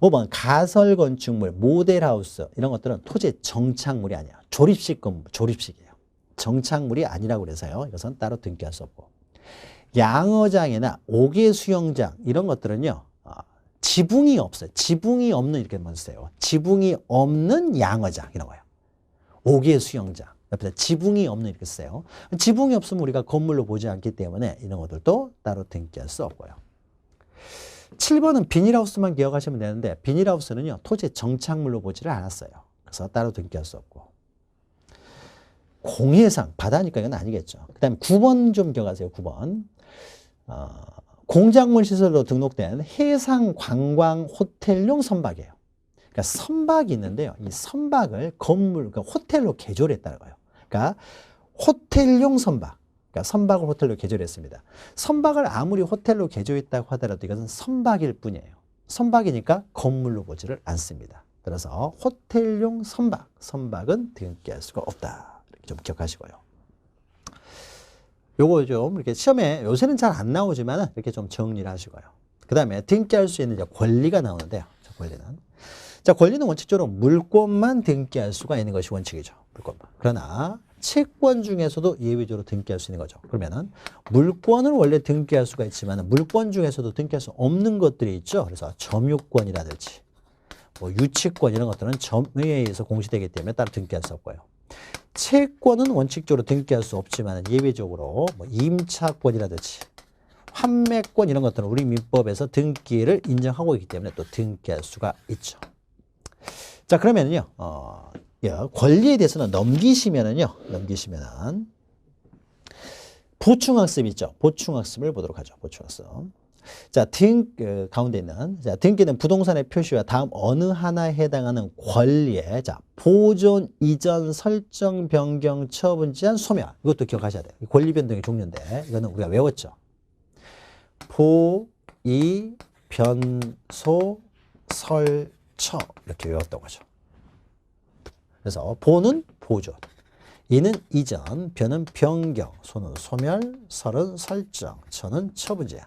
5번 가설건축물, 모델하우스 이런 것들은 토지의 정착물이 아니야. 조립식 건물, 조립식이에요. 정착물이 아니라고 그래서요. 이것은 따로 등기할 수 없고. 양어장이나 옥외 수영장 이런 것들은요, 지붕이 없어요. 지붕이 없는 이렇게 쓰세요. 지붕이 없는 양어장 이런 거예요. 옥외 수영장 옆에서 지붕이 없는 이렇게 쓰세요. 지붕이 없으면 우리가 건물로 보지 않기 때문에 이런 것들도 따로 등기할 수 없고요. 7번은 비닐하우스만 기억하시면 되는데 비닐하우스는요, 토지의 정착물로 보지를 않았어요. 그래서 따로 등기할 수 없고. 공해상, 바다니까 이건 아니겠죠. 그 다음에 9번 좀 기억하세요. 9번. 공작물 시설로 등록된 해상 관광 호텔용 선박이에요. 그러니까 선박이 있는데요. 이 선박을 건물, 그러니까 호텔로 개조했다는 거예요. 그러니까 호텔용 선박. 그러니까 선박을 호텔로 개조했습니다. 선박을 아무리 호텔로 개조했다고 하더라도 이것은 선박일 뿐이에요. 선박이니까 건물로 보지를 않습니다. 그래서 호텔용 선박, 선박은 등기할 수가 없다. 이렇게 좀 기억하시고요. 요거 좀 이렇게 시험에 요새는 잘 안 나오지만 이렇게 좀 정리를 하시고요. 그 다음에 등기할 수 있는 권리가 나오는데요. 권리는 원칙적으로 물권만 등기할 수가 있는 것이 원칙이죠. 물권만. 그러나 채권 중에서도 예외적으로 등기할 수 있는 거죠. 그러면은 물권은 원래 등기할 수가 있지만 물권 중에서도 등기할 수 없는 것들이 있죠. 그래서 점유권이라든지 뭐 유치권 이런 것들은 점에 의해서 공시되기 때문에 따로 등기할 수 없고요. 채권은 원칙적으로 등기할 수 없지만 예외적으로 뭐 임차권이라든지 환매권 이런 것들은 우리 민법에서 등기를 인정하고 있기 때문에 또 등기할 수가 있죠. 자, 그러면은요, 권리에 대해서는 넘기시면은 보충학습 있죠. 보충학습을 보도록 하죠. 보충학습. 자, 가운데 있는, 자, 등기는 부동산의 표시와 다음 어느 하나에 해당하는 권리에, 자, 보존, 이전, 설정, 변경, 처분, 제한, 소멸. 이것도 기억하셔야 돼요. 권리 변동의 종류인데, 이거는 우리가 외웠죠. 보, 이, 변소, 설, 처. 이렇게 외웠다고 하죠. 그래서 보는 보존, 이는 이전, 변은 변경, 소는 소멸, 설은 설정, 처는 처분 제한.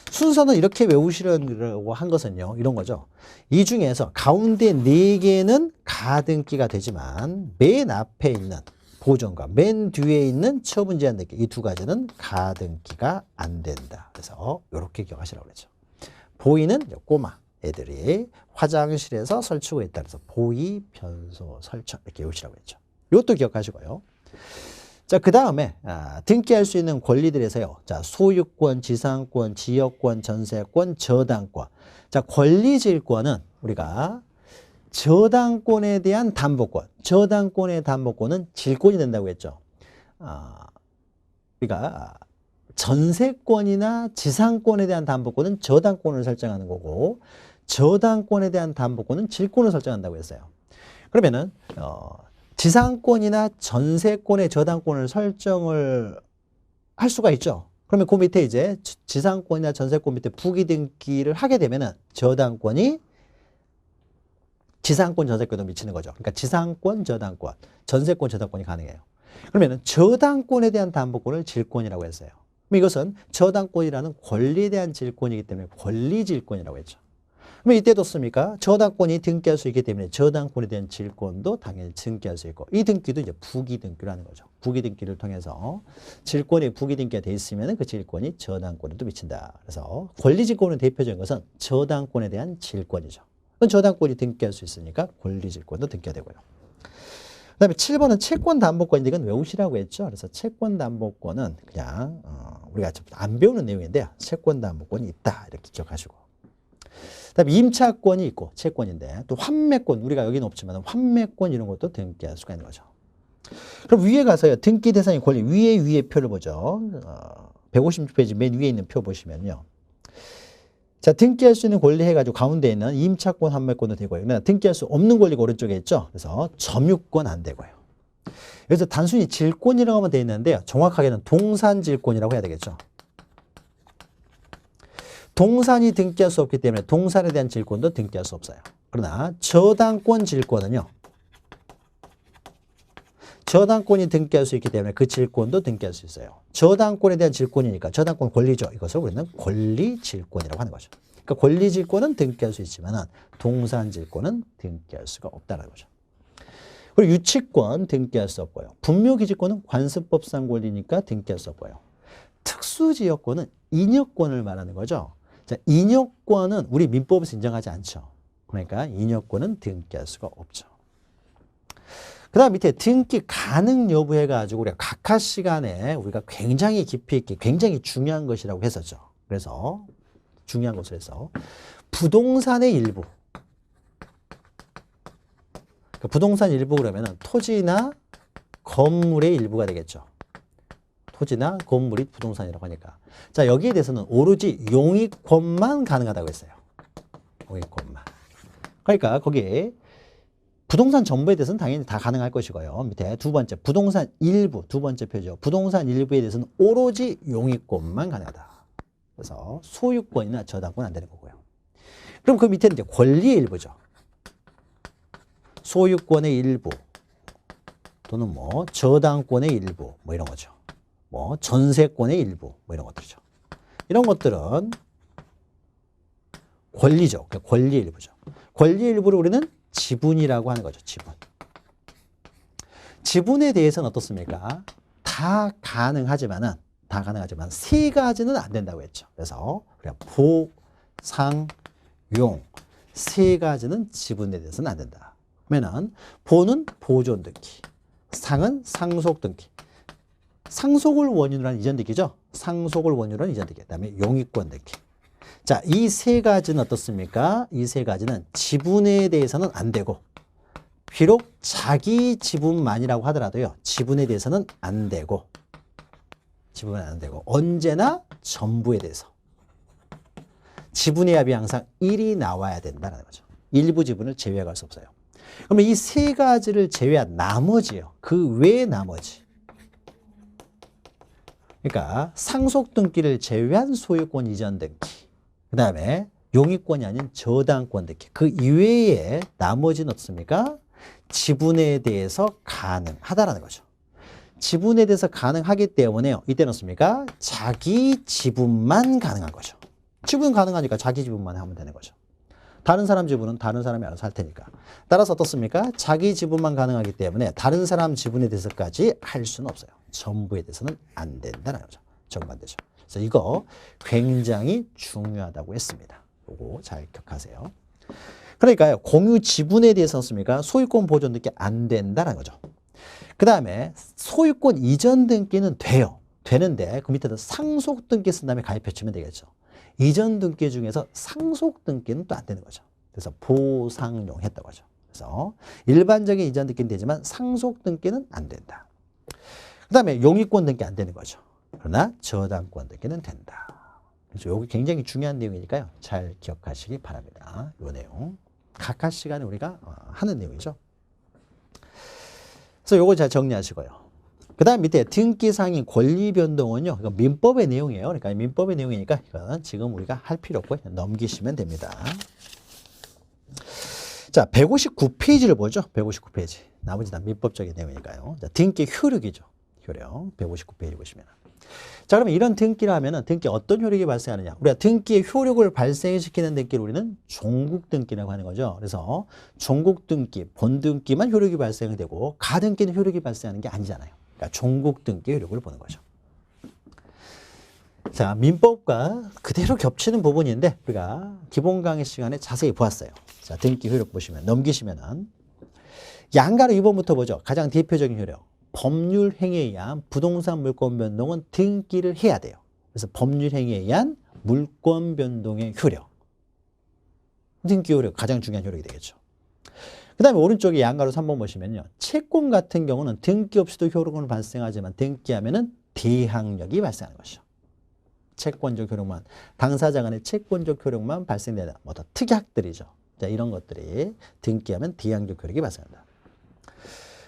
순서는 이렇게 외우시려고 한 것은요, 이런 거죠. 이 중에서 가운데 4개는 가등기가 되지만 맨 앞에 있는 보존과 맨 뒤에 있는 처분 제한 등기, 이 2가지는 가등기가 안 된다. 그래서 이렇게 기억하시라고 그랬죠. 보이는 꼬마 애들이 화장실에서 설치고 있다. 그래서 보이 변소 설정 이렇게 외우시라고 했죠. 이것도 기억하시고요. 자, 그 다음에 등기할 수 있는 권리들에서요. 자, 소유권, 지상권, 지역권, 전세권, 저당권. 자, 권리질권은 우리가 저당권에 대한 담보권, 저당권의 담보권은 질권이 된다고 했죠. 우리가 전세권이나 지상권에 대한 담보권은 저당권을 설정하는 거고 저당권에 대한 담보권은 질권을 설정한다고 했어요. 그러면은 지상권이나 전세권의 저당권을 설정을 할 수가 있죠. 그러면 그 밑에 이제 지상권이나 전세권 밑에 부기 등기를 하게 되면은 저당권이 지상권, 전세권도 미치는 거죠. 그러니까 지상권, 저당권, 전세권, 저당권이 가능해요. 그러면은 저당권에 대한 담보권을 질권이라고 했어요. 그럼 이것은 저당권이라는 권리에 대한 질권이기 때문에 권리질권이라고 했죠. 그럼 이때 뒀습니까? 저당권이 등기할 수 있기 때문에 저당권에 대한 질권도 당연히 등기할 수 있고 이 등기도 이제 부기 등기라는 거죠. 부기 등기를 통해서 질권이 부기 등기가 돼 있으면 그 질권이 저당권에도 미친다. 그래서 권리질권의 대표적인 것은 저당권에 대한 질권이죠. 그건 저당권이 등기할 수 있으니까 권리질권도 등기가 되고요. 그 다음에 7번은 채권담보권인데 이건 외우시라고 했죠. 그래서 채권담보권은 그냥 우리가 안 배우는 내용인데요. 채권담보권이 있다. 이렇게 기억하시고. 그 다음에 임차권이 있고 채권인데 또 환매권, 우리가 여기는 없지만 환매권 이런 것도 등기할 수가 있는 거죠. 그럼 위에 가서요. 등기 대상의 권리 위에 표를 보죠. 156페이지 맨 위에 있는 표 보시면요. 자, 등기할 수 있는 권리 해가지고 가운데 있는 임차권, 환매권도 되고요. 등기할 수 없는 권리가 오른쪽에 있죠. 그래서 점유권 안 되고요. 그래서 단순히 질권이라고 하면 되어 있는데요. 정확하게는 동산질권이라고 해야 되겠죠. 동산이 등기할 수 없기 때문에 동산에 대한 질권도 등기할 수 없어요. 그러나 저당권 질권은요. 저당권이 등기할 수 있기 때문에 그 질권도 등기할 수 있어요. 저당권에 대한 질권이니까 저당권 권리죠. 이것을 우리는 권리질권이라고 하는 거죠. 그러니까 권리질권은 등기할 수 있지만 동산질권은 등기할 수가 없다는 거죠. 그리고 유치권 등기할 수 없고요. 분묘기지권은 관습법상 권리니까 등기할 수 없고요. 특수지역권은 인여권을 말하는 거죠. 자, 인여권은 우리 민법에서 인정하지 않죠. 그러니까 인여권은 등기할 수가 없죠. 그 다음 밑에 등기 가능 여부 해가지고 우리가 각하 시간에 우리가 굉장히 깊이 있게 굉장히 중요한 것이라고 했었죠. 그래서 중요한 것을 해서 부동산의 일부. 그러니까 부동산 일부 그러면 토지나 건물의 일부가 되겠죠. 토지나 건물이 부동산이라고 하니까. 자, 여기에 대해서는 오로지 용익권만 가능하다고 했어요. 용익권만. 그러니까 거기에 부동산 전부에 대해서는 당연히 다 가능할 것이고요. 밑에 두 번째 부동산 일부, 두 번째 표죠. 부동산 일부에 대해서는 오로지 용익권만 가능하다. 그래서 소유권이나 저당권 안 되는 거고요. 그럼 그 밑에는 이제 권리의 일부죠. 소유권의 일부 또는 뭐 저당권의 일부 뭐 이런 거죠. 뭐 전세권의 일부 뭐 이런 것들이죠. 이런 것들은 권리죠. 권리의 일부죠. 권리의 일부를 우리는 지분이라고 하는 거죠. 지분. 지분에 대해서는 어떻습니까? 다 가능하지만 세 가지는 안 된다고 했죠. 그래서 우리가 보, 상, 용 세 가지는 지분에 대해서는 안 된다. 그러면은 보는 보존 등기, 상은 상속 등기. 상속을 원인으로 하는 이전 등기죠. 상속을 원인으로 하는 이전 등기. 그다음에 용익권 등기. 자, 이 세 가지는 어떻습니까? 이 세 가지는 지분에 대해서는 안 되고 비록 자기 지분만이라고 하더라도요. 지분에 대해서는 안 되고 지분은 안 되고 언제나 전부에 대해서 지분의 합이 항상 1이 나와야 된다는 거죠. 일부 지분을 제외할 수 없어요. 그러면 이 세 가지를 제외한 나머지요. 그 외의 나머지. 그러니까 상속 등기를 제외한 소유권 이전 등기. 그 다음에 용익권이 아닌 저당권 등기. 그 이외에 나머지는 어떻습니까? 지분에 대해서 가능하다라는 거죠. 지분에 대해서 가능하기 때문에요. 이때는 어떻습니까? 자기 지분만 가능한 거죠. 지분은 가능하니까 자기 지분만 하면 되는 거죠. 다른 사람 지분은 다른 사람이 알아서 할 테니까. 따라서 어떻습니까? 자기 지분만 가능하기 때문에 다른 사람 지분에 대해서까지 할 수는 없어요. 전부에 대해서는 안 된다는 거죠. 전부 안 되죠. 그래서 이거 굉장히 중요하다고 했습니다. 요거 잘 기억하세요. 그러니까요, 공유 지분에 대해서 썼습니까? 소유권 보존 등기 안 된다는 거죠. 그 다음에 소유권 이전 등기는 돼요. 되는데 그 밑에다 상속 등기 쓴 다음에 가입해 주면 되겠죠. 이전 등기 중에서 상속 등기는 또 안 되는 거죠. 그래서 보상용 했다고 하죠. 그래서 일반적인 이전 등기는 되지만 상속 등기는 안 된다. 그 다음에 용의권 등기 안 되는 거죠. 그러나 저당권 등기는 된다. 그래서 이게 굉장히 중요한 내용이니까요. 잘 기억하시기 바랍니다. 이 내용. 각각 시간에 우리가 하는 내용이죠. 그래서 요거 잘 정리하시고요. 그 다음 밑에 등기상인 권리 변동은요. 이거 민법의 내용이에요. 그러니까 민법의 내용이니까 이건 지금 우리가 할 필요 없고 넘기시면 됩니다. 자, 159페이지를 보죠. 159페이지. 나머지 다 민법적인 내용이니까요. 자, 등기 효력이죠. 효력. 159페이지 보시면. 자, 그러면 이런 등기를 하면은 등기 어떤 효력이 발생하느냐? 우리가 등기의 효력을 발생시키는 등기를 우리는 종국 등기라고 하는 거죠. 그래서 종국 등기, 본 등기만 효력이 발생되고 가등기는 효력이 발생하는 게 아니잖아요. 그러니까 종국 등기 효력을 보는 거죠. 자, 민법과 그대로 겹치는 부분인데 우리가 기본 강의 시간에 자세히 보았어요. 자, 등기 효력 보시면 넘기시면은 양가로 2번부터 보죠. 가장 대표적인 효력. 법률 행위에 의한 부동산 물권 변동은 등기를 해야 돼요. 그래서 법률 행위에 의한 물권 변동의 효력. 등기 효력 가장 중요한 효력이 되겠죠. 그 다음에 오른쪽에 양가로 3번 보시면요. 채권 같은 경우는 등기 없이도 효력은 발생하지만 등기하면은 대항력이 발생하는 것이죠. 채권적 효력만, 당사자 간의 채권적 효력만 발생되는 더 특약들이죠. 자, 이런 것들이 등기하면 대항력 효력이 발생한다.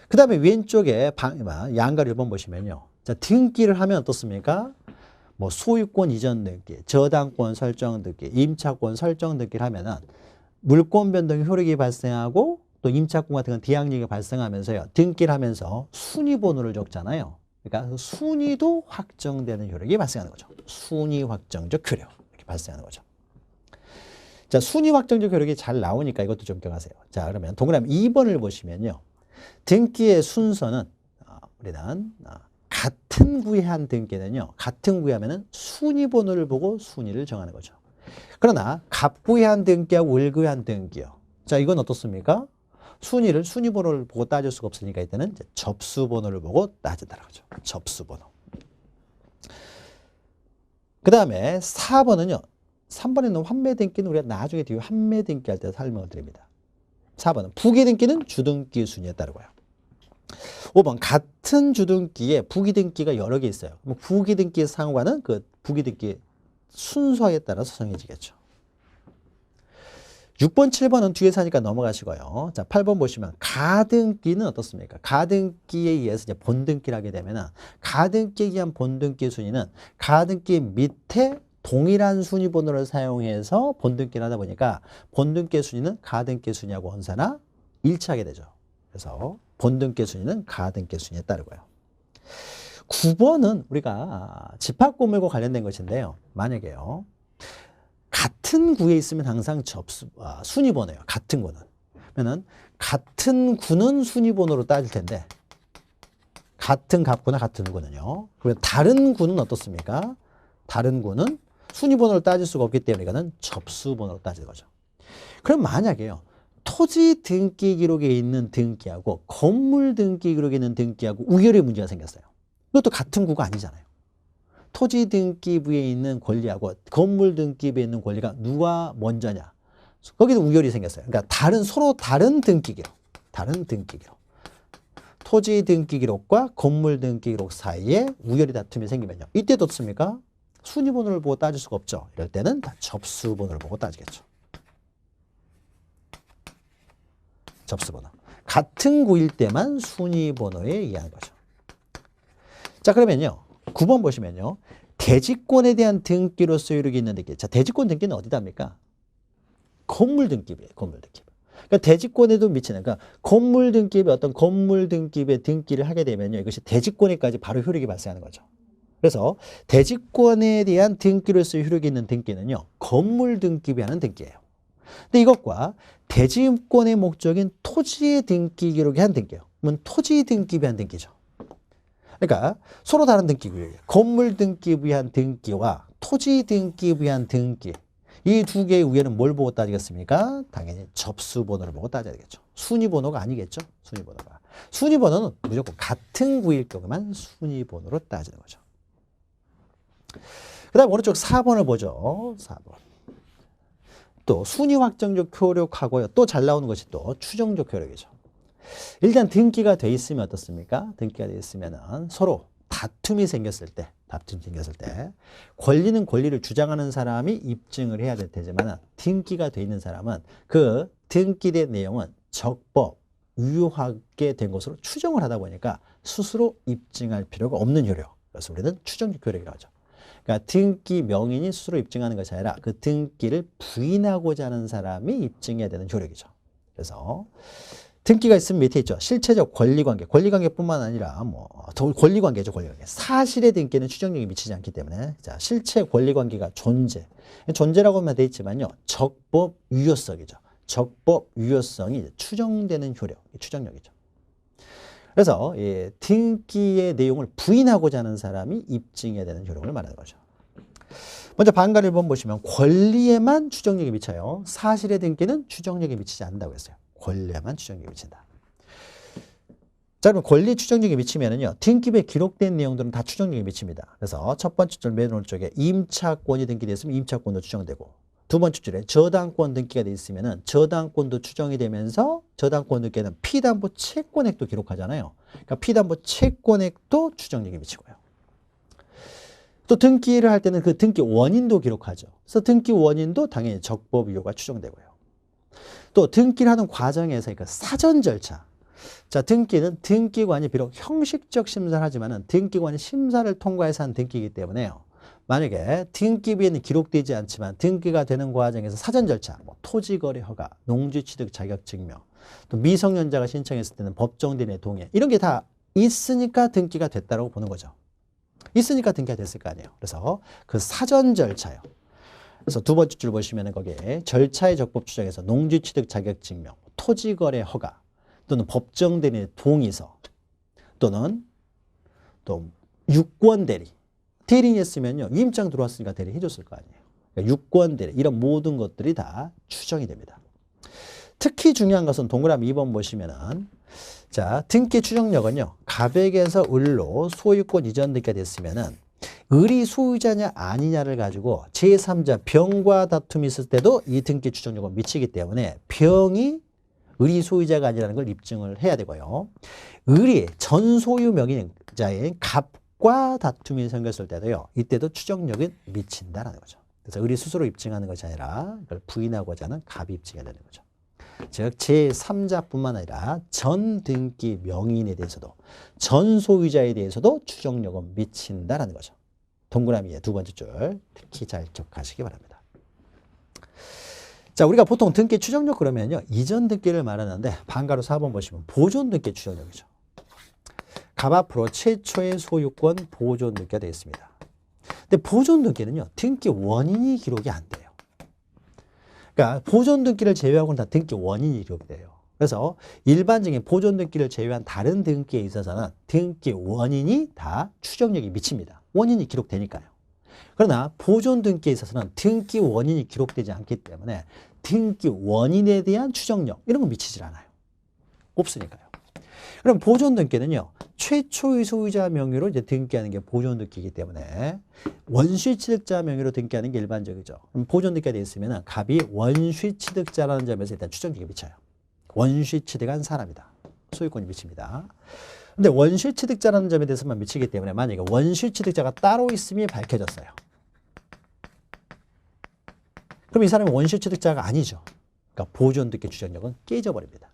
그 다음에 왼쪽에 양가로 1번 보시면요. 자, 등기를 하면 어떻습니까? 뭐 소유권 이전 등기, 저당권 설정 등기, 임차권 설정 등기를 하면은 물권 변동 효력이 발생하고 또 임차권 같은 건 대항력이 발생하면서요. 등기를 하면서 순위번호를 적잖아요. 그러니까 순위도 확정되는 효력이 발생하는 거죠. 순위 확정적 효력 이렇게 발생하는 거죠. 자, 순위 확정적 효력이 잘 나오니까 이것도 좀 기억하세요. 자, 그러면 동그라미 2번을 보시면요. 등기의 순서는 우리는 같은 구에 한 등기는요. 같은 구에 하면은 순위번호를 보고 순위를 정하는 거죠. 그러나 갑구에 한 등기하고 을구에 한 등기요. 자, 이건 어떻습니까? 순위번호를 보고 따질 수가 없으니까 이때는 이제 접수번호를 보고 따진다는 거죠. 접수번호. 그 다음에 4번은요. 3번에 있는 환매 등기는 우리가 나중에 뒤에 환매 등기 할 때 설명을 드립니다. 4번은 부기 등기는 주등기 순위에 따르고요. 5번 같은 주등기에 부기 등기가 여러 개 있어요. 부기 등기의 상관은 그 부기 등기 순서에 따라서 정해지겠죠. 6번, 7번은 뒤에서 하니까 넘어가시고요. 자, 8번 보시면 가등기는 어떻습니까? 가등기에 의해서 이제 본등기를 하게 되면 가등기에 의한 본등기 순위는 가등기 밑에 동일한 순위 번호를 사용해서 본등기를 하다 보니까 본등기 순위는 가등기 순위하고 언사나 일치하게 되죠. 그래서 본등기 순위는 가등기 순위에 따르고요. 9번은 우리가 집합건물과 관련된 것인데요. 만약에요. 같은 구에 있으면 항상 순위 번호예요. 같은 구는. 그러면 같은 구는 순위 번호로 따질 텐데 같은 갑구나 같은 구는요. 그리고 다른 구는 어떻습니까? 다른 구는 순위 번호를 따질 수가 없기 때문에 이거는 접수 번호로 따지는 거죠. 그럼 만약에요. 토지 등기 기록에 있는 등기하고 건물 등기 기록에 있는 등기하고 우열의 문제가 생겼어요. 이것도 같은 구가 아니잖아요. 토지 등기부에 있는 권리하고 건물 등기부에 있는 권리가 누가 먼저냐. 거기도 우열이 생겼어요. 그러니까 서로 다른 등기 기록. 다른 등기 기록. 토지 등기 기록과 건물 등기 기록 사이에 우열이 다툼이 생기면요. 이때도 어떻습니까? 순위 번호를 보고 따질 수가 없죠. 이럴 때는 다 접수 번호를 보고 따지겠죠. 접수 번호. 같은 구일 때만 순위 번호에 의한 거죠. 자, 그러면요. 9번 보시면요. 대지권에 대한 등기로서 효력이 있는 등기. 자, 대지권 등기는 어디다 합니까? 건물 등기부에, 건물 등기부. 그러니까 대지권에도 미치는, 그러니까 건물 등기부에 어떤 건물 등기부에 등기를 하게 되면요. 이것이 대지권에까지 바로 효력이 발생하는 거죠. 그래서 대지권에 대한 등기로서 효력이 있는 등기는요. 건물 등기부에 하는 등기예요. 근데 이것과 대지권의 목적인 토지의 등기 기록에 한 등기예요. 그러면 토지 등기부에 한 등기죠. 그러니까 서로 다른 등기구예요. 건물 등기부에 한 등기와 토지 등기부에 한 등기. 이 두 개의 우회는 뭘 보고 따지겠습니까? 당연히 접수번호를 보고 따져야 되겠죠. 순위번호가 아니겠죠. 순위번호가. 순위번호는 무조건 같은 구일 경우만 순위번호로 따지는 거죠. 그 다음 오른쪽 4번을 보죠. 4번. 또 순위 확정적 효력하고요. 또 잘 나오는 것이 또 추정적 효력이죠. 일단 등기가 돼 있으면 어떻습니까? 등기가 돼 있으면은 서로 다툼이 생겼을 때 권리는 권리를 주장하는 사람이 입증을 해야 될 테지만 등기가 돼 있는 사람은 그 등기된 내용은 적법, 유효하게 된 것으로 추정을 하다 보니까 스스로 입증할 필요가 없는 효력. 그래서 우리는 추정적 효력이라고 하죠. 그러니까 등기 명인이 스스로 입증하는 것이 아니라 그 등기를 부인하고자 하는 사람이 입증해야 되는 효력이죠. 그래서 등기가 있으면 밑에 있죠. 실체적 권리관계. 권리관계뿐만 아니라 권리관계죠. 권리관계. 사실의 등기는 추정력이 미치지 않기 때문에 자, 실체 권리관계가 존재. 존재라고만 되어 있지만요. 적법 유효성이죠. 적법 유효성이 추정되는 효력, 추정력이죠. 그래서 등기의 내용을 부인하고자 하는 사람이 입증해야 되는 효력을 말하는 거죠. 먼저 반가 1번 보시면 권리에만 추정력이 미쳐요. 사실의 등기는 추정력이 미치지 않는다고 했어요. 권리에만 추정력이 미친다. 자, 그럼 권리 추정력이 미치면은요, 등기부에 기록된 내용들은 다 추정력이 미칩니다. 그래서 첫 번째 줄 맨 오른쪽에 임차권이 등기되어 있으면 임차권도 추정되고, 두 번째 줄에 저당권 등기가 되어 있으면은 저당권도 추정이 되면서 저당권 등기에는 피담보 채권액도 기록하잖아요. 그러니까 피담보 채권액도 추정력이 미치고요. 또 등기를 할 때는 그 등기 원인도 기록하죠. 그래서 등기 원인도 당연히 적법 유효가 추정되고요. 또 등기를 하는 과정에서 그러니까 사전 절차. 자, 등기는 등기관이 비록 형식적 심사를 하지만은 등기관이 심사를 통과해서 한 등기이기 때문에요. 만약에 등기부에는 기록되지 않지만 등기가 되는 과정에서 사전 절차, 토지거래 허가, 농지취득 자격증명, 또 미성년자가 신청했을 때는 법정대리인의 동의 이런 게 다 있으니까 등기가 됐다고 보는 거죠. 있으니까 등기가 됐을 거 아니에요. 그래서 그 사전 절차요. 그래서 두 번째 줄 보시면 거기에 절차의 적법 추정에서 농지취득 자격증명, 토지거래 허가 또는 법정대리인의 동의서 또는 또 유권대리 대리인이 했으면요. 위임장 들어왔으니까 대리 해줬을 거 아니에요. 그러니까 유권대리 이런 모든 것들이 다 추정이 됩니다. 특히 중요한 것은 동그라미 2번 보시면은 자, 등기 추정력은요. 갑액에서 을로 소유권 이전 등기가 됐으면은 을이 소유자냐 아니냐를 가지고 제3자 병과 다툼이 있을 때도 이 등기 추정력은 미치기 때문에 병이 을이 소유자가 아니라는 걸 입증을 해야 되고요. 을이 전소유 명의자인 갑과 다툼이 생겼을 때도요. 이때도 추정력은 미친다라는 거죠. 그래서 을이 스스로 입증하는 것이 아니라 이걸 부인하고자 하는 갑이 입증해야 되는 거죠. 즉 제3자뿐만 아니라 전 등기 명의인에 대해서도 전 소유자에 대해서도 추정력은 미친다라는 거죠. 동그라미의 두 번째 줄 특히 잘 기억하시기 바랍니다. 자, 우리가 보통 등기 추정력 그러면요. 이전 등기를 말하는데 반가로 4번 보시면 보존 등기 추정력이죠. 갑 앞으로 최초의 소유권 보존 등기가 되어 있습니다. 근데 보존 등기는요. 등기 원인이 기록이 안 돼요. 그러니까 보존 등기를 제외하고는 다 등기 원인이 기록이 돼요. 그래서 일반적인 보존 등기를 제외한 다른 등기에 있어서는 등기 원인이 다 추정력이 미칩니다. 원인이 기록되니까요. 그러나 보존 등기에 있어서는 등기 원인이 기록되지 않기 때문에 등기 원인에 대한 추정력 이런 건 미치질 않아요. 없으니까요. 그럼 보존 등기는요. 최초의 소유자 명의로 이제 등기하는 게 보존 등기이기 때문에 원시 취득자 명의로 등기하는 게 일반적이죠. 그럼 보존 등기가 되어 있으면 갑이 원시 취득자라는 점에서 일단 추정력이 미쳐요. 원시 취득한 사람이다. 소유권이 미칩니다. 근데 원시 취득자라는 점에 대해서만 미치기 때문에 만약에 원시 취득자가 따로 있음이 밝혀졌어요. 그럼 이 사람이 원시 취득자가 아니죠. 그러니까 보존 등기 추정력은 깨져버립니다.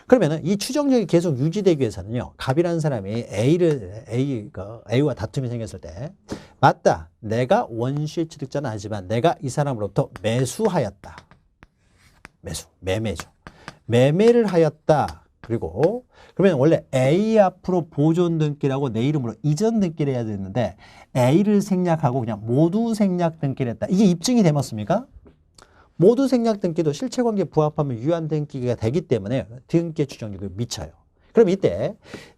그러면은 이 추정력이 계속 유지되기 위해서는요. 갑이라는 사람이 A와 다툼이 생겼을 때 맞다. 내가 원시 취득자는 아니지만 내가 이 사람으로부터 매수하였다. 매매죠. 매매를 하였다. 그리고 그러면 원래 A 앞으로 보존 등기라고 내 이름으로 이전 등기를 해야 되는데 A를 생략하고 그냥 모두 생략 등기를 했다. 이게 입증이 되었습니까? 모두 생략 등기도 실체관계에 부합하면 유효한 등기가 되기 때문에 등기 추정력이 미쳐요. 그럼 이때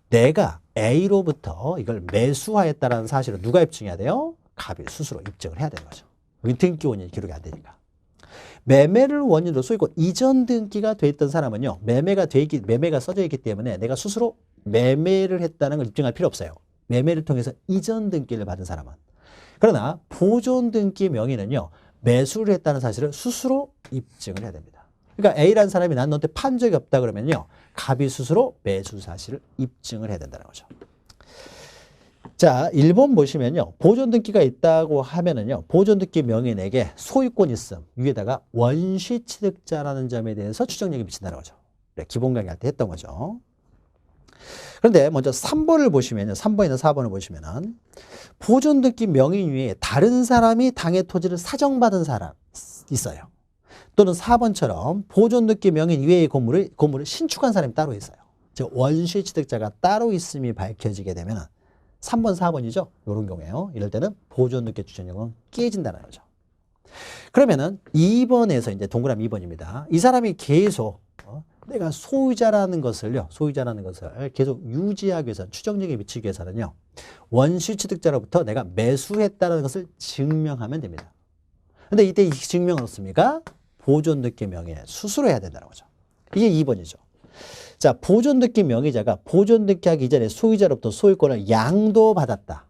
내가 A로부터 이걸 매수하였다는 사실을 누가 입증해야 돼요? 갑이 스스로 입증을 해야 되는 거죠. 여기 등기 원인이 기록이 안 되니까. 매매를 원인으로 소유권 이전 등기가 돼 있던 사람은요. 매매가 써져 있기 때문에 내가 스스로 매매를 했다는 걸 입증할 필요 없어요. 매매를 통해서 이전 등기를 받은 사람은. 그러나 보존 등기 명의는요. 매수를 했다는 사실을 스스로 입증을 해야 됩니다. 그러니까 A라는 사람이 난 너한테 판 적이 없다 그러면요. 갑이 스스로 매수 사실을 입증을 해야 된다는 거죠. 자, 1번 보시면요. 보존 등기가 있다고 하면은요. 보존 등기 명의인에게 소유권 있음 위에다가 원시 취득자라는 점에 대해서 추정력이 미친다는 거죠. 네, 기본 강의할 때 했던 거죠. 그런데 먼저 3번을 보시면요. 3번이나 4번을 보시면은 보존 등기 명의 위에 다른 사람이 당해 토지를 사정받은 사람 있어요. 또는 4번처럼 보존 등기 명의 이외의 건물을 신축한 사람이 따로 있어요. 즉 원시 취득자가 따로 있음이 밝혀지게 되면은 3번, 4번이죠. 이런 경우에요. 이럴 때는 보존 등기 추정력은 깨진다는 거죠. 그러면은 2번에서 이제 동그라미 2번입니다. 이 사람이 계속 내가 소유자라는 것을 계속 유지하기 위해서 추정력에 미치기 위해서는요. 원시 취득자로부터 내가 매수했다는 것을 증명하면 됩니다. 근데 이때 이 증명은 어떻습니까? 보존 등기 명의에 수수로 해야 된다는 거죠. 이게 2번이죠. 자, 보존 등기 명의자가 보존 등기하기 이전에 소유자로부터 소유권을 양도받았다.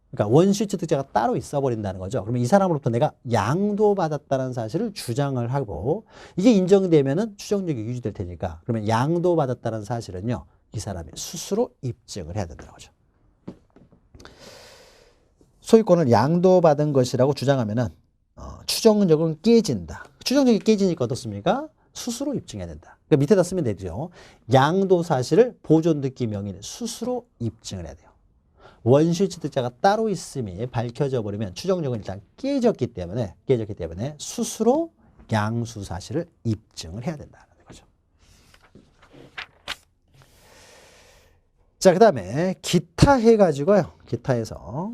그러니까 원시 취득자가 따로 있어 버린다는 거죠. 그러면 이 사람으로부터 내가 양도받았다는 사실을 주장을 하고 이게 인정되면은 추정력이 유지될 테니까 그러면 양도받았다는 사실은요. 이 사람이 스스로 입증을 해야 된다는 거죠. 소유권을 양도받은 것이라고 주장하면은 추정력은 깨진다. 추정력이 깨지니까 어떻습니까? 스스로 입증해야 된다. 그러니까 밑에다 쓰면 되죠. 양도 사실을 보존 등기 명의는 스스로 입증을 해야 돼요. 원시 취득자가 따로 있음이 밝혀져 버리면 추정력은 일단 깨졌기 때문에 스스로 양수 사실을 입증을 해야 된다는 거죠. 자, 그 다음에 기타 해가지고요. 기타에서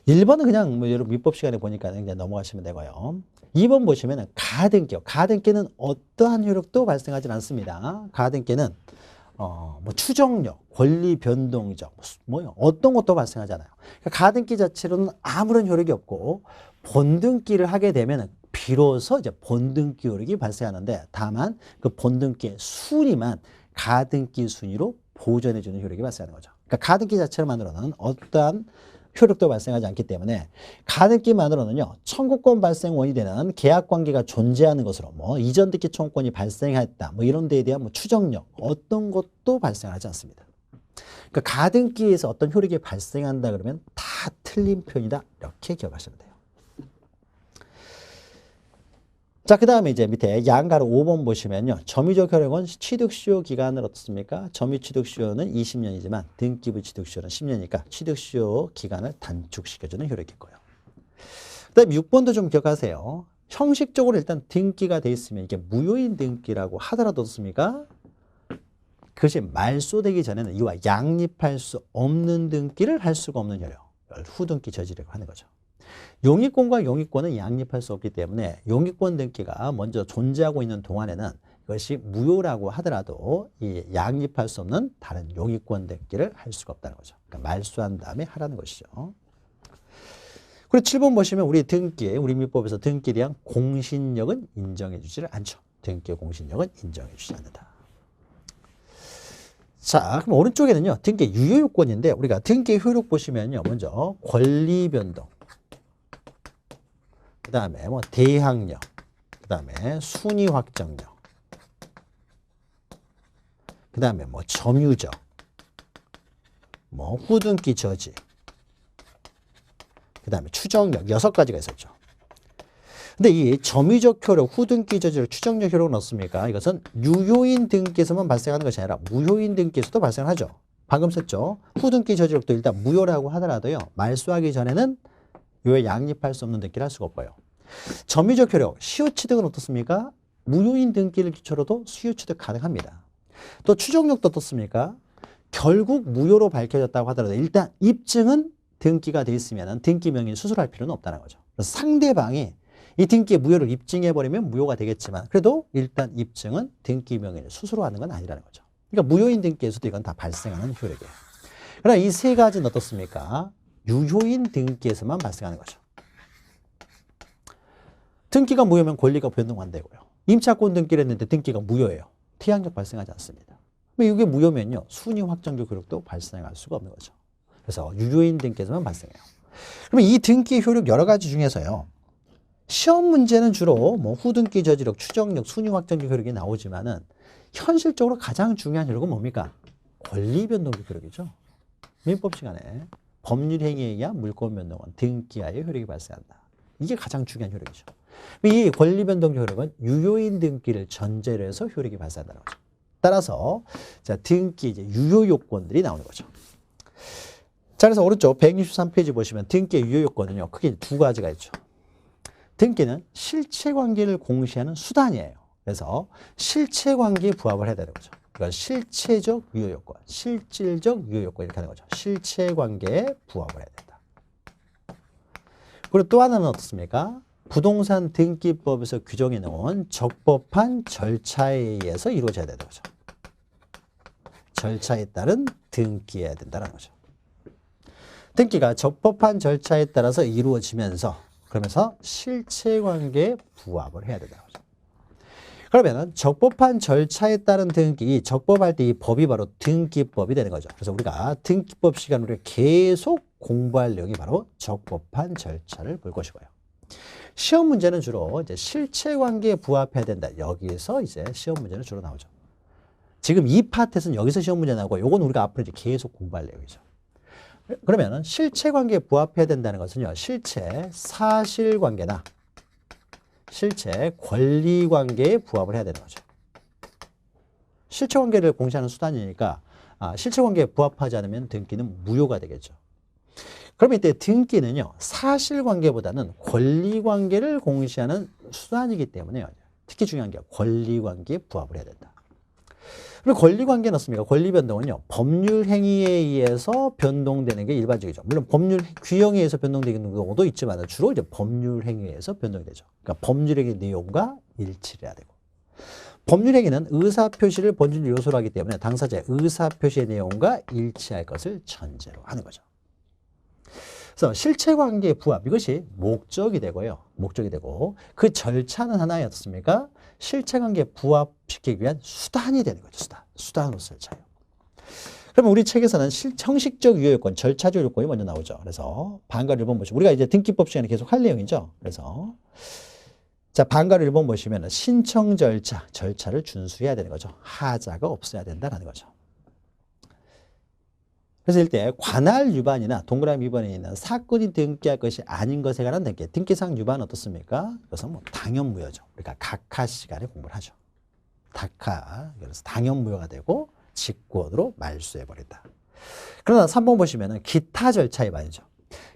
1번은 그냥 뭐 여러분 민법 시간에 보니까 그냥 넘어가시면 되고요. 2번 보시면 가등기요. 가등기는 어떠한 효력도 발생하지 않습니다. 가등기는 뭐 추정력, 권리 변동적, 뭐요 어떤 것도 발생하지 않아요. 그러니까 가등기 자체로는 아무런 효력이 없고 본등기를 하게 되면 비로소 이제 본등기 효력이 발생하는데 다만 그 본등기의 순위만 가등기 순위로 보존해주는 효력이 발생하는 거죠. 그러니까 가등기 자체만으로는 어떠한 효력도 발생하지 않기 때문에 가등기만으로는요. 청구권 발생 원이 되는 계약관계가 존재하는 것으로 뭐 이전 등기 청구권이 발생했다 뭐 이런 데에 대한 뭐 추정력 어떤 것도 발생하지 않습니다. 그러니까 가등기에서 어떤 효력이 발생한다 그러면 다 틀린 표현이다 이렇게 기억하시면 돼요. 자, 그 다음에 이제 밑에 양가로 5번 보시면요. 점유적 효력은 취득시효 기간을 어떻습니까? 점유 취득시효는 20년이지만 등기부 취득시효는 10년이니까 취득시효 기간을 단축시켜주는 효력이 있고요. 그 다음에 6번도 좀 기억하세요. 형식적으로 일단 등기가 돼 있으면 이게 무효인 등기라고 하더라도 어떻습니까? 그것이 말소되기 전에는 이와 양립할 수 없는 등기를 할 수가 없는 효력, 후등기 저지라고 하는 거죠. 용익권과 용익권은 양립할 수 없기 때문에 용익권 등기가 먼저 존재하고 있는 동안에는 이것이 무효라고 하더라도 이 양립할 수 없는 다른 용익권 등기를 할 수가 없다는 거죠. 그러니까 말소한 다음에 하라는 것이죠. 그리고 7번 보시면 우리 민법에서 등기에 대한 공신력은 인정해 주지를 않죠. 등기의 공신력은 인정해 주지 않는다. 자, 그럼 오른쪽에는요. 등기 유효요건인데 우리가 등기 효력 보시면요. 먼저 권리 변동. 그 다음에 뭐 대항력, 그 다음에 순위 확정력, 그 다음에 뭐 점유적, 뭐 후등기 저지, 그 다음에 추정력 6가지가 있었죠. 근데 이 점유적 효력, 후등기 저지력, 추정력 효력은 어떻습니까? 이것은 유효인 등기에서만 발생하는 것이 아니라 무효인 등기에서도 발생하죠. 방금 썼죠. 후등기 저지력도 일단 무효라고 하더라도요. 말소하기 전에는 요에 양립할 수 없는 등기를 할 수가 없고요. 점유적 효력, 시효 취득은 어떻습니까? 무효인 등기를 기초로도 시효 취득 가능합니다. 또 추정력도 어떻습니까? 결국 무효로 밝혀졌다고 하더라도 일단 입증은 등기가 돼 있으면 등기 명의를 수술할 필요는 없다는 거죠. 그래서 상대방이 이 등기의 무효를 입증해버리면 무효가 되겠지만 그래도 일단 입증은 등기 명의를 수수로 하는 건 아니라는 거죠. 그러니까 무효인 등기에서도 이건 다 발생하는 효력이에요. 그러나 이 세 가지는 어떻습니까? 유효인 등기에서만 발생하는 거죠. 등기가 무효면 권리가 변동한다고요. 임차권 등기를 했는데 등기가 무효예요. 태양적 발생하지 않습니다. 이게 무효면요. 순위 확정적 효력도 발생할 수가 없는 거죠. 그래서 유효인 등기에서만 발생해요. 그러면 이 등기 효력 여러 가지 중에서요. 시험 문제는 주로 뭐 후등기 저지력, 추정력, 순위 확정적 효력이 나오지만은 현실적으로 가장 중요한 효력은 뭡니까? 권리 변동적 효력이죠. 민법 시간에 법률 행위에 의한 물권 변동은 등기하에 효력이 발생한다. 이게 가장 중요한 효력이죠. 이 권리 변동적 효력은 유효인 등기를 전제로 해서 효력이 발생한다는 거죠. 따라서 자, 등기 이제 유효 요건들이 나오는 거죠. 자, 그래서 오른쪽 163페이지 보시면 등기의 유효 요건은요. 크게 두 가지가 있죠. 등기는 실체관계를 공시하는 수단이에요. 그래서 실체관계에 부합을 해야 되는 거죠. 그러니까 실체적 유효 요건, 실질적 유효 요건 이렇게 하는 거죠. 실체관계에 부합을 해야 된다. 그리고 또 하나는 어떻습니까? 부동산 등기법에서 규정해 놓은 적법한 절차에 의해서 이루어져야 되는 거죠. 절차에 따른 등기해야 된다는 거죠. 등기가 적법한 절차에 따라서 이루어지면서 그러면서 실체관계에 부합을 해야 된다는 거죠. 그러면 적법한 절차에 따른 등기, 적법할 때 이 법이 바로 등기법이 되는 거죠. 그래서 우리가 등기법 시간 우리가 계속 공부할 내용이 바로 적법한 절차를 볼 것이고요. 시험 문제는 주로 이제 실체관계에 부합해야 된다. 여기서 이제 시험 문제는 주로 나오죠. 지금 이 파트에서는 여기서 시험 문제 나오고 요건 우리가 앞으로 이제 계속 공부할 내용이죠. 그러면 실체관계에 부합해야 된다는 것은요. 실체 사실관계나 실체 권리관계에 부합을 해야 되는 거죠. 실체관계를 공시하는 수단이니까 실체관계에 부합하지 않으면 등기는 무효가 되겠죠. 그러면 이때 등기는요. 사실관계보다는 권리관계를 공시하는 수단이기 때문에 특히 중요한 게 권리관계에 부합을 해야 된다. 그리고 권리관계는 어떻습니까? 권리변동은요. 법률 행위에 의해서 변동되는 게 일반적이죠. 물론 법률 규정에 의해서 변동되는 경우도 있지만 주로 이제 법률 행위에 의해서 변동이 되죠. 그러니까 법률 행위 내용과 일치를 해야 되고 법률 행위는 의사표시를 본질 요소로 하기 때문에 당사자의 의사표시의 내용과 일치할 것을 전제로 하는 거죠. 그래서 실체관계의 부합 이것이 목적이 되고요. 목적이 되고 그 절차는 하나의 어떻습니까? 실체관계에 부합시키기 위한 수단이 되는 거죠. 수단으로서의 차이. 그러면 우리 책에서는 형식적 유효 요건, 절차적 요건이 먼저 나오죠. 그래서 반가를 1번 보시면 우리가 이제 등기법 시간에 계속 할 내용이죠. 그래서 자 반가를 1번 보시면 신청 절차를 준수해야 되는 거죠. 하자가 없어야 된다는 거죠. 그래서 이때 관할 위반이나 동그라미 위반에 있는 사건이 등기할 것이 아닌 것에 관한 등기, 등기상 위반은 어떻습니까? 그것은 뭐 당연무효죠. 그러니까 각하 시간에 공부를 하죠. 그래서 당연무효가 되고 직권으로 말소해버린다. 그러나 3번 보시면은 기타 절차 위반이죠.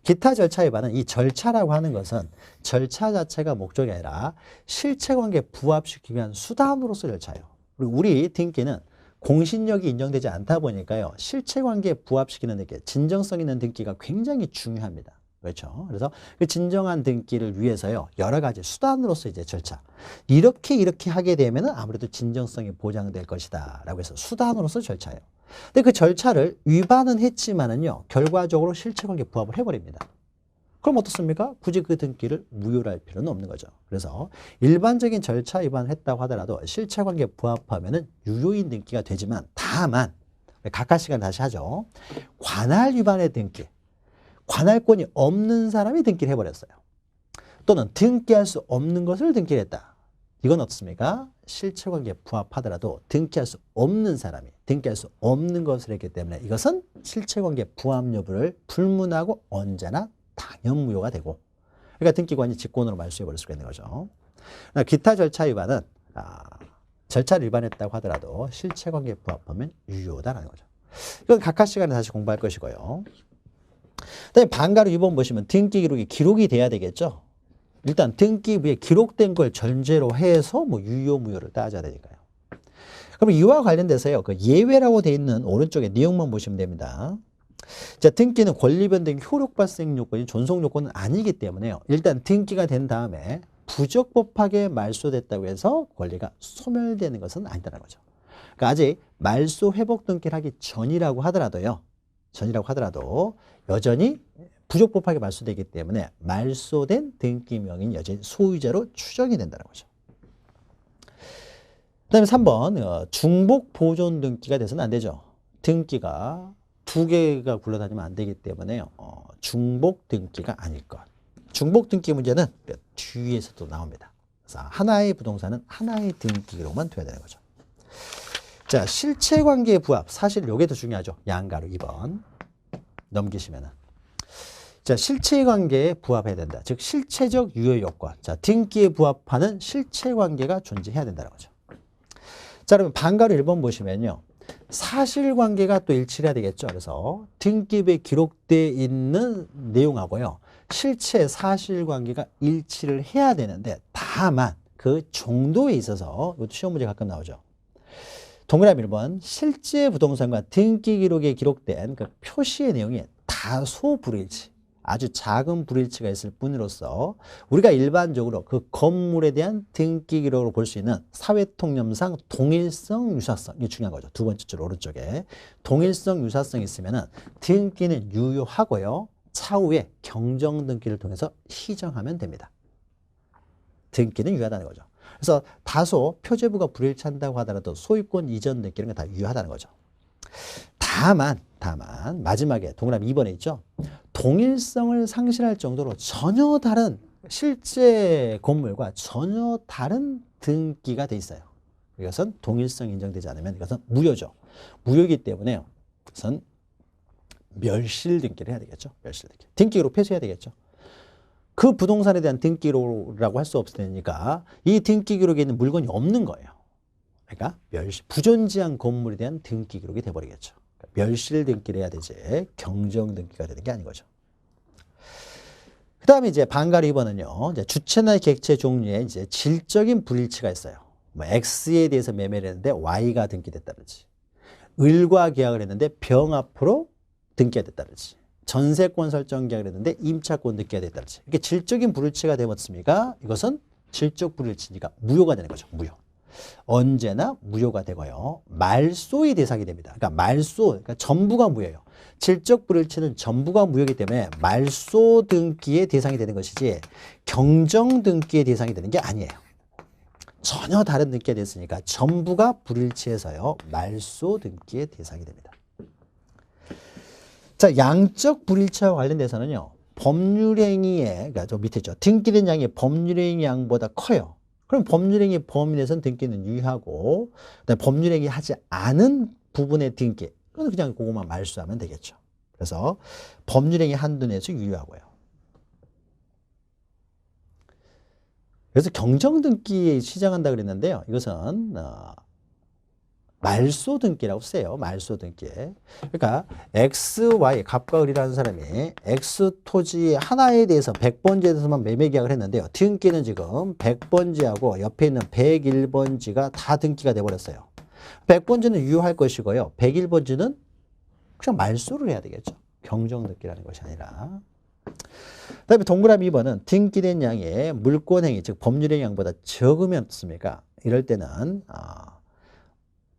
기타 절차 위반은 이 절차라고 하는 것은 절차 자체가 목적이 아니라 실체관계에 부합시키기 위한 수단으로서 절차예요. 그리고 우리 등기는 공신력이 인정되지 않다 보니까요. 실체관계에 부합시키는 등기, 진정성 있는 등기가 굉장히 중요합니다. 그렇죠? 그래서 그 진정한 등기를 위해서요. 여러 가지 수단으로서 이제 절차. 이렇게 하게 되면 아무래도 진정성이 보장될 것이다. 라고 해서 수단으로서 절차예요. 근데 그 절차를 위반은 했지만은요. 결과적으로 실체관계에 부합을 해버립니다. 그럼 어떻습니까? 굳이 그 등기를 무효로 할 필요는 없는 거죠. 그래서 일반적인 절차 위반을 했다고 하더라도 실체관계에 부합하면은 유효인 등기가 되지만 다만 각하 시간 다시 하죠. 관할 위반의 등기, 관할권이 없는 사람이 등기를 해버렸어요. 또는 등기할 수 없는 것을 등기를 했다. 이건 어떻습니까? 실체관계에 부합하더라도 등기할 수 없는 사람이 등기할 수 없는 것을 했기 때문에 이것은 실체관계 부합 여부를 불문하고 언제나 당연무효가 되고 그러니까 등기관이 직권으로 말소해버릴 수가 있는 거죠. 기타 절차 위반은 절차를 위반했다고 하더라도 실체관계에 부합하면 유효다라는 거죠. 이건 각하 시간에 다시 공부할 것이고요. 그다음에 반가로 2번 보시면 등기 기록이 돼야 되겠죠. 일단 등기부에 기록된 걸 전제로 해서 뭐 유효 무효를 따져야 되니까요. 그럼 이와 관련돼서요. 그 예외라고 돼 있는 오른쪽에 내용만 보시면 됩니다. 자, 등기는 권리 변동 효력 발생 요건이 존속 요건은 아니기 때문에요. 일단 등기가 된 다음에 부적법하게 말소됐다고 해서 권리가 소멸되는 것은 아니다라는 거죠. 그러니까 아직 말소 회복 등기를 하기 전이라고 하더라도 여전히 부적법하게 말소되기 때문에 말소된 등기명인 여전히 소유자로 추정이 된다는 거죠. 그 다음에 3번 중복 보존 등기가 돼서는 안 되죠. 등기가 두 개가 굴러다니면 안 되기 때문에 중복 등기가 아닐 것. 중복 등기 문제는 뒤에서도 나옵니다. 그래서 하나의 부동산은 하나의 등기로만 둬야 되는 거죠. 자, 실체관계의 부합. 사실 이게 더 중요하죠. 양가로 2번 넘기시면은. 자, 실체관계에 부합해야 된다. 즉 실체적 유효 요건. 자, 등기에 부합하는 실체관계가 존재해야 된다는 거죠. 자, 그러면 반가로 1번 보시면요. 사실관계가 또 일치를 해야 되겠죠. 그래서 등기부에 기록되어 있는 내용하고요. 실체 사실관계가 일치를 해야 되는데 다만 그 정도에 있어서 이것도 시험 문제 가끔 나오죠. 동그라미 1번 실제 부동산과 등기 기록에 기록된 그 표시의 내용이 다소 불일치, 아주 작은 불일치가 있을 뿐으로써 우리가 일반적으로 그 건물에 대한 등기 기록으로 볼 수 있는 사회통념상 동일성, 유사성, 이게 중요한 거죠. 두 번째 줄 오른쪽에 동일성, 유사성이 있으면 등기는 유효하고요. 차후에 경정 등기를 통해서 희정하면 됩니다. 등기는 유효하다는 거죠. 그래서 다소 표제부가 불일치한다고 하더라도 소유권 이전 등기는 다 유효하다는 거죠. 다만 마지막에 동그라미 2번에 있죠. 동일성을 상실할 정도로 전혀 다른 실제 건물과 전혀 다른 등기가 돼 있어요. 이것은 동일성 인정되지 않으면 이것은 무효죠. 무효이기 때문에 이것은 멸실 등기를 해야 되겠죠. 멸실 등기. 등기로 폐쇄해야 되겠죠. 그 부동산에 대한 등기로라고 할 수 없으니까 이 등기 기록에 있는 물건이 없는 거예요. 그러니까 부존재한 건물에 대한 등기 기록이 돼버리겠죠. 그러니까 멸실 등기를 해야 되지 경정 등기가 되는 게 아닌 거죠. 그 다음에 이제 반가로 2번은요. 이제 주체나 객체 종류에 이제 질적인 불일치가 있어요. 뭐 X에 대해서 매매를 했는데 Y가 등기됐다든지, 을과 계약을 했는데 병 앞으로 등기가 됐다든지, 전세권 설정 계약을 했는데 임차권 등기가 됐다든지, 이게 질적인 불일치가 되었습니까? 이것은 질적 불일치니까 무효가 되는 거죠. 무효. 언제나 무효가 되고요. 말소의 대상이 됩니다. 그러니까 말소, 그러니까 전부가 무효예요. 질적 불일치는 전부가 무효이기 때문에 말소 등기의 대상이 되는 것이지 경정 등기의 대상이 되는 게 아니에요. 전혀 다른 등기가 됐으니까 전부가 불일치해서요. 말소 등기의 대상이 됩니다. 자, 양적 불일치와 관련돼서는요. 법률행위의, 그러니까 저 밑에 있죠. 등기된 양이 법률행위 양보다 커요. 그럼 법률행위 범위 내에서는 등기는 유효하고, 그다음에 법률행위 하지 않은 부분의 등기, 그건 그냥 그것만 말소하면 되겠죠. 그래서 법률행위 한도 내에서 유효하고요. 그래서 경정등기에 시작한다 그랬는데요. 이것은 말소 등기라고 써요. 말소 등기. 그러니까 XY, 갑과 을이라는 사람이 X 토지 하나에 대해서 100번지에 대해서만 매매 계약을 했는데요. 등기는 지금 100번지하고 옆에 있는 101번지가 다 등기가 돼버렸어요. 100번지는 유효할 것이고요. 101번지는 그냥 말소를 해야 되겠죠. 경정 등기라는 것이 아니라. 그다음에 동그라미 2번은 등기된 양의 물권행위, 즉 법률행위 양보다 적으면 어떻습니까? 이럴 때는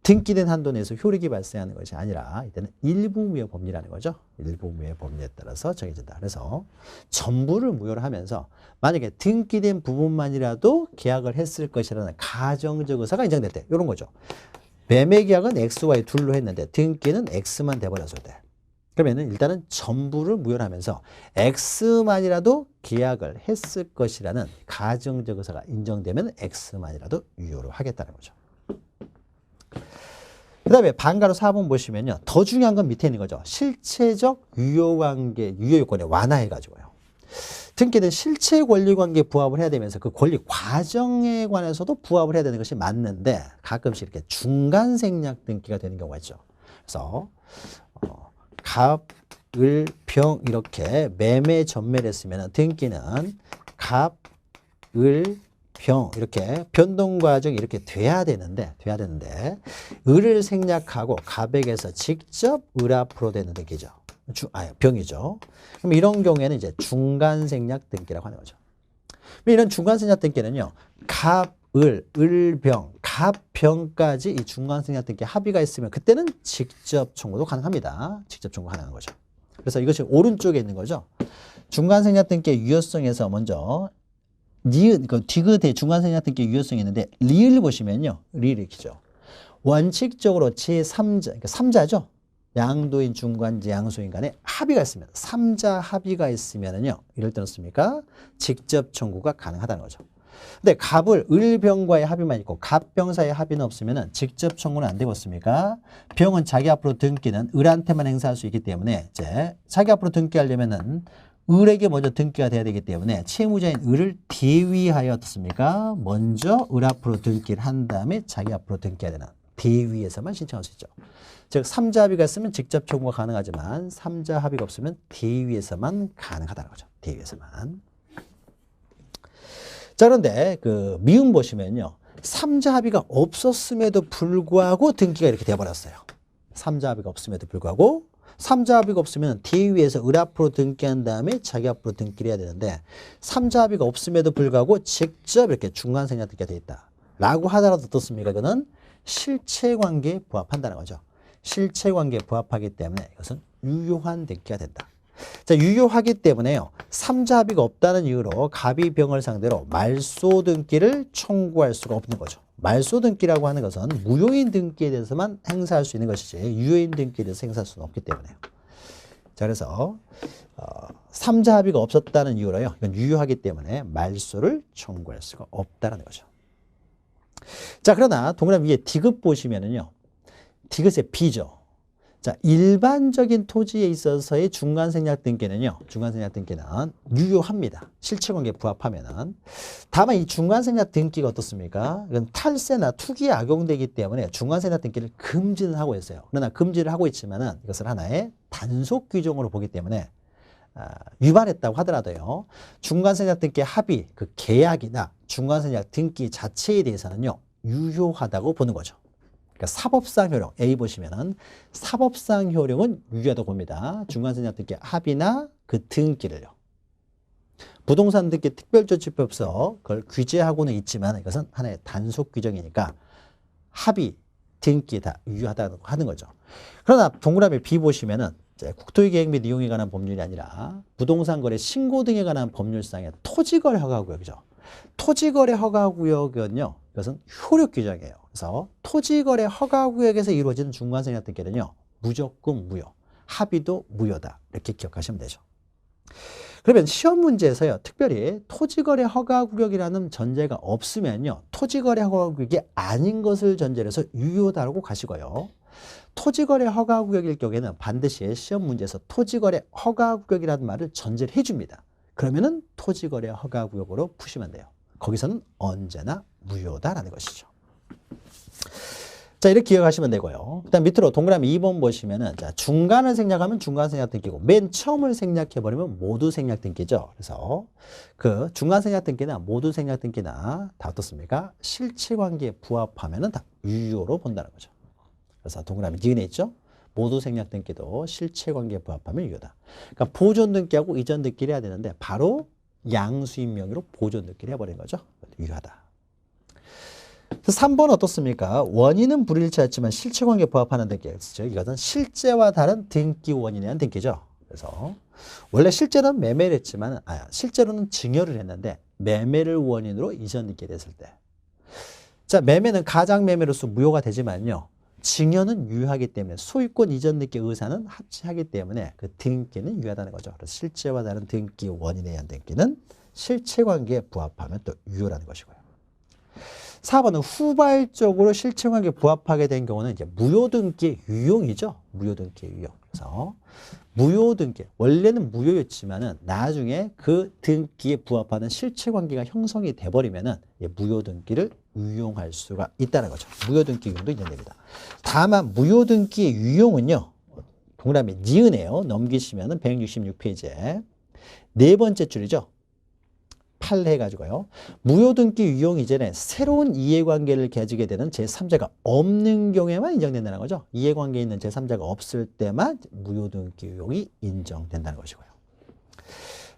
등기된 한도 내에서 효력이 발생하는 것이 아니라 이때는 일부무효 법리라는 거죠. 일부무효 법리에 따라서 정해진다. 그래서 전부를 무효로 하면서 만약에 등기된 부분만이라도 계약을 했을 것이라는 가정적 의사가 인정될 때 이런 거죠. 매매 계약은 X, Y 둘로 했는데 등기는 X만 돼버렸을 때 그러면은 일단은 전부를 무효로 하면서 X만이라도 계약을 했을 것이라는 가정적 의사가 인정되면 X만이라도 유효로 하겠다는 거죠. 그 다음에 반가로 4번 보시면요. 더 중요한 건 밑에 있는 거죠. 실체적 유효관계, 유효요건에 완화해가지고요. 등기는 실체 권리관계에 부합을 해야 되면서 그 권리 과정에 관해서도 부합을 해야 되는 것이 맞는데 가끔씩 이렇게 중간 생략 등기가 되는 경우가 있죠. 그래서 갑, 을, 병 이렇게 매매 전매를 했으면 등기는 갑, 을, 병 이렇게 변동 과정이 이렇게 돼야 되는데 을을 생략하고 갑에게서 직접 을 앞으로 되는 등기죠. 병이죠. 그럼 이런 경우에는 이제 중간 생략 등기라고 하는 거죠. 이런 중간 생략 등기는요. 갑, 을, 병, 갑, 병까지 이 중간 생략 등기 합의가 있으면 그때는 직접 청구도 가능합니다. 직접 청구 가능한 거죠. 그래서 이것이 오른쪽에 있는 거죠. 중간생략등기의 유효성에서 먼저 니은, 그 디귿의 중간생략등기의 유효성이 있는데 리을 보시면요. 리을 이렇게죠. 원칙적으로 제3자, 그러니까 3자죠. 양도인, 중간지, 양수인 간에 합의가 있으면 3자 합의가 있으면은요. 이럴 때는 씁니까? 직접 청구가 가능하다는 거죠. 근데 갑을 을병과의 합의만 있고 갑병사의 합의는 없으면은 직접 청구는 안 되겠습니까? 병은 자기 앞으로 등기는 을한테만 행사할 수 있기 때문에 이제 자기 앞으로 등기하려면은 을에게 먼저 등기가 돼야 되기 때문에 채무자인 을을 대위하여 어떻습니까? 먼저 을 앞으로 등기를 한 다음에 자기 앞으로 등기해야 되는 대위에서만 신청할 수 있죠. 즉 3자 합의가 있으면 직접 청구가 가능하지만 3자 합의가 없으면 대위에서만 가능하다는 거죠. 대위에서만. 자, 그런데 그 미음 보시면요. 3자 합의가 없었음에도 불구하고 등기가 이렇게 돼버렸어요. 3자 합의가 없음에도 불구하고 3자 합의가 없으면 대위에서 을 앞으로 등기한 다음에 자기 앞으로 등기를 해야 되는데 3자 합의가 없음에도 불구하고 직접 이렇게 중간생략 등기가 돼 있다. 라고 하더라도 어떻습니까? 이거는 실체관계에 부합한다는 거죠. 실체관계에 부합하기 때문에 이것은 유효한 등기가 된다. 자, 유효하기 때문에요. 3자 합의가 없다는 이유로 갑이 병을 상대로 말소 등기를 청구할 수가 없는 거죠. 말소 등기라고 하는 것은 무효인 등기에 대해서만 행사할 수 있는 것이지 유효인 등기에 대해서 행사할 수는 없기 때문에요. 자, 그래서 3자 합의가 없었다는 이유로요. 이건 유효하기 때문에 말소를 청구할 수가 없다는 거죠. 자, 그러나 동그라미 위에 디귿 보시면은요. 디귿의 B죠. 자, 일반적인 토지에 있어서의 중간생략 등기는요. 중간생략 등기는 유효합니다. 실체관계에 부합하면은. 다만 이 중간생략 등기가 어떻습니까? 이건 탈세나 투기에 악용되기 때문에 중간생략 등기를 금지는 하고 있어요. 그러나 금지를 하고 있지만은 이것을 하나의 단속 규정으로 보기 때문에 위반했다고 하더라도요. 중간생략 등기 합의, 그 계약이나 중간생략 등기 자체에 대해서는요. 유효하다고 보는 거죠. 그러니까 사법상 효력, A 보시면은 사법상 효력은 유효하다고 봅니다. 중간생략 등기 합의나 그 등기를요. 부동산 등기 특별조치법서 그걸 규제하고는 있지만 이것은 하나의 단속 규정이니까 합의, 등기 다 유효하다고 하는 거죠. 그러나 동그라미 B 보시면은 국토의 계획 및 이용에 관한 법률이 아니라 부동산 거래 신고 등에 관한 법률상의 토지거래 허가구역이죠. 토지거래 허가구역은요. 이것은 효력 규정이에요. 그래서 토지거래 허가구역에서 이루어지는 중간생략 등기는요. 무조건 무효. 합의도 무효다. 이렇게 기억하시면 되죠. 그러면 시험 문제에서요. 특별히 토지거래 허가구역이라는 전제가 없으면요. 토지거래 허가구역이 아닌 것을 전제로 해서 유효다라고 가시고요. 토지거래 허가구역일 경우에는 반드시 시험 문제에서 토지거래 허가구역이라는 말을 전제를 해줍니다. 그러면은 토지거래 허가구역으로 푸시면 돼요. 거기서는 언제나 무효다라는 것이죠. 자, 이렇게 기억하시면 되고요. 그다음 밑으로 동그라미 2번 보시면은 자, 중간을 생략하면 중간생략 등기고 맨 처음을 생략해버리면 모두 생략 등기죠. 그래서 그 중간생략 등기나 모두 생략 등기나 다 어떻습니까? 실체관계에 부합하면은 다 유효로 본다는 거죠. 그래서 동그라미 니은에 있죠. 모두 생략 등기도 실체관계에 부합하면 유효다. 그러니까 보존 등기하고 이전 등기를 해야 되는데 바로 양수인 명의로 보존 등기를 해버린 거죠. 유효하다. 3번 어떻습니까? 원인은 불일치하지만 실체관계에 부합하는 등기가 있죠. 이것은 실제와 다른 등기 원인에 대한 등기죠. 그래서 원래 실제는 매매를 했지만 실제로는 증여를 했는데 매매를 원인으로 이전 등기를 했을 때 자, 매매는 가장 매매로서 무효가 되지만요. 증여는 유효하기 때문에 소유권 이전 등기 의사는 합치하기 때문에 그 등기는 유효하다는 거죠. 그래서 실제와 다른 등기 원인에 의한 등기는 실체관계에 부합하면 또 유효라는 것이고요. 4번은 후발적으로 실체관계에 부합하게 된 경우는 이제 무효등기의 유용이죠. 무효등기의 유용. 그래서 무효등기 원래는 무효였지만은 나중에 그 등기에 부합하는 실체관계가 형성이 돼버리면은 무효등기를 유용할 수가 있다는 거죠. 무효등기 유용도 인정됩니다. 다만 무효등기의 유용은요. 동그라미 니은에요. 넘기시면은 166페이지에 네 번째 줄이죠. 8 해가지고요. 무효등기 유용 이전에 새로운 이해관계를 가지게 되는 제3자가 없는 경우에만 인정된다는 거죠. 이해관계에 있는 제3자가 없을 때만 무효등기 유용이 인정된다는 것이고요.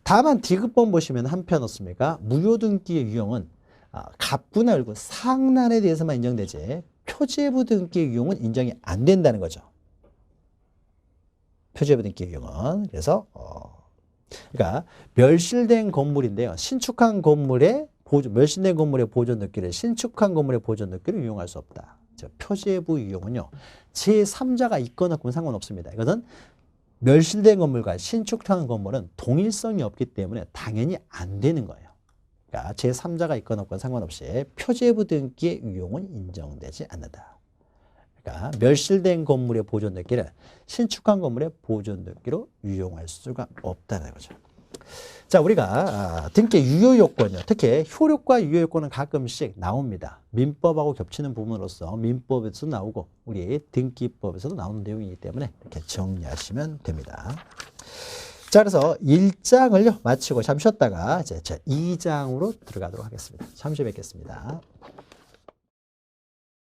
다만 디귿번 보시면 한편 어떻습니까? 무효등기의 유용은 갑구나 을구 상난에 대해서만 인정되지 표제부 등기의 유용은 인정이 안 된다는 거죠. 표제부 등기의 유용은. 그래서 그러니까 멸실된 건물인데요. 신축한 건물의 멸실된 건물의 보존 등기를 신축한 건물의 보존 등기를 유용할 수 없다. 표제부 유용은요. 제3자가 있거나 없건 상관없습니다. 이것은 멸실된 건물과 신축한 건물은 동일성이 없기 때문에 당연히 안 되는 거예요. 그러니까 제3자가 있거나 없건 상관없이 표제부 등기의 유용은 인정되지 않는다. 그러니까 멸실된 건물의 보존 등기를 신축한 건물의 보존 등기로 유용할 수가 없다는 거죠. 자, 우리가 등기 유효 요건이요. 특히 효력과 유효 요건은 가끔씩 나옵니다. 민법하고 겹치는 부분으로서 민법에서도 나오고 우리 등기법에서도 나오는 내용이기 때문에 이렇게 정리하시면 됩니다. 자, 그래서 1장을요 마치고 잠시 쉬었다가 이제 2장으로 들어가도록 하겠습니다. 잠시 뵙겠습니다.